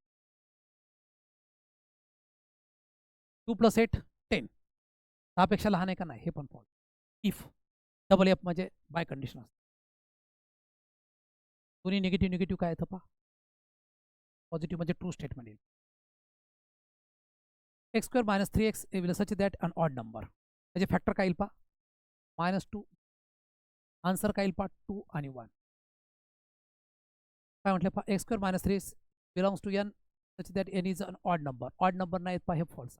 Speaker 1: 2 प्लस 8 10 10 पेक्षा लहान आहे का नाही हे पण फॉल्स. इफ डबल एफ म्हणजे बाय कंडिशन असतं. दोन्ही निगेटिव्ह निगेटिव्ह काय येतं पहा. पॉझिटिव्ह म्हणजे ट्रू स्टेटमेंट येईल. X square minus 3x will such that an odd number. त्याचे फॅक्टर काय येईल पहा -2. आन्सर काय येईल पहा 2 आणि 1. काय म्हटलं पहा. X square minus 3 belongs to n such that n is an odd number. Odd number नाही पहा हे false.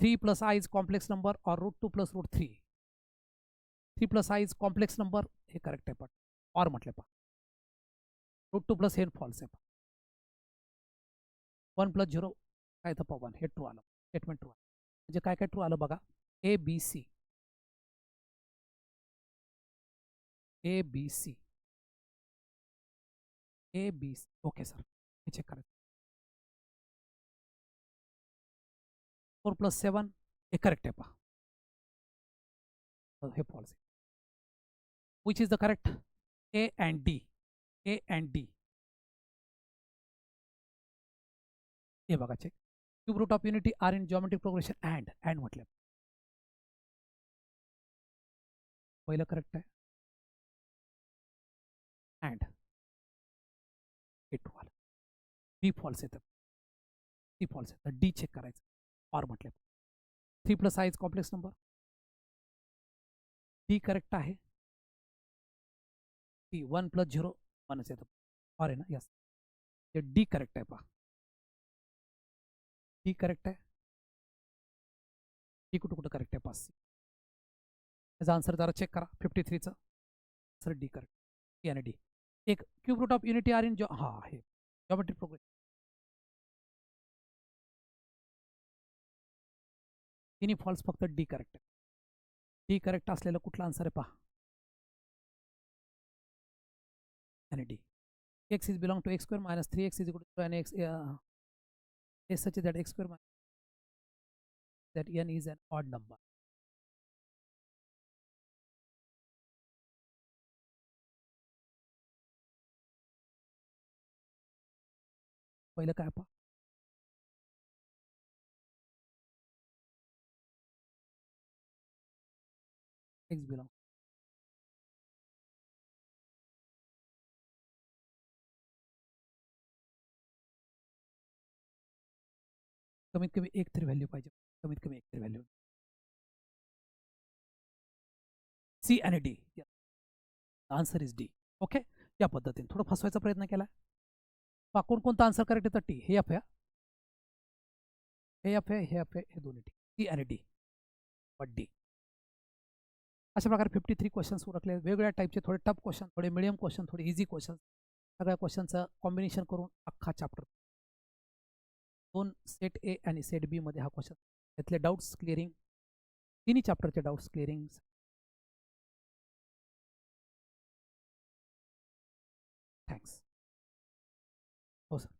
Speaker 1: 3 plus i is complex number और √2 plus √3. 3 plus i is complex number हे करेक्ट आहे पण और म्हटलं पहा. √2 प्लस हे फॉल्स आहे. 1 प्लस 0 काय येतं पहा 1 हे ट्रू आलं. स्टेटमेंट ट्रू आलं. म्हणजे काय काय ट्रू आलं बघा. A B C A B C A B C. Okay sir हे चेक करायचं. 4 प्लस 7 हे करेक्ट आहे पहा. हे फॉल्स आहे. Which is the correct. A and D. A and D हे बघा check. Cube root of unity are in geometric progression and म्हटलं. पहिलं करेक्ट आहे. अँड हे ट्रू आलं. बी फॉल्स येतं, सी फॉल्स येतं, डी चेक करायचं ऑर म्हटले. 3 + i complex number. D correct आहे. डी 1 + 0 1च येतं, ऑर आहे ना, यस. ते डी करेक्ट आहे पहा, डी करेक्ट आहे. डी कुठं कुठं करेक्ट आहे पहा. त्याचा आन्सर जरा चेक करा. 53चं सर डी करेक्ट. सी आणि डी. एक cube root of unity are in हा आहे जॉमेट्रिक प्रोग्रेशन. तिन्ही फॉल्स, फक्त डी करेक्ट आहे. डी करेक्ट असलेलं कुठला आन्सर आहे पहा, आणि D. x is belong to x² - 3x is equal to n x is such that x² that n is an odd number. पहिलं काय पहा, x belong कमीत कमी एक तरी व्हॅल्यू पाहिजे, कमीत कमी एक तरी व्हॅल्यू. सी आणि D. Answer is D. Okay, या पद्धतीने थोडं फसवायचा प्रयत्न केला. पाकून कोणता आन्सर करेक्ट येतं, टी. हे एफ आहे, हे एफ आहे, हे एफ आहे, हे दोन्ही टी. सी आणि डी, बट डी. अशा प्रकारे 53 क्वेश्चन्स उरकले. वेगवेगळ्या टाईपचे, थोडे टफ क्वेश्चन, थोडे मिडियम क्वेश्चन, थोडे इझी क्वेश्चन, सगळ्या क्वेश्चनचं कॉम्बिनेशन करून अख्खा चॅप्टर. 2 सेट ए आणि सेट बी मध्ये हा क्वेश्चन. त्यातले डाऊट्स क्लिअरिंग, तिन्ही चॅप्टरचे डाऊट्स क्लिअरिंग. थँक्स. हो सर.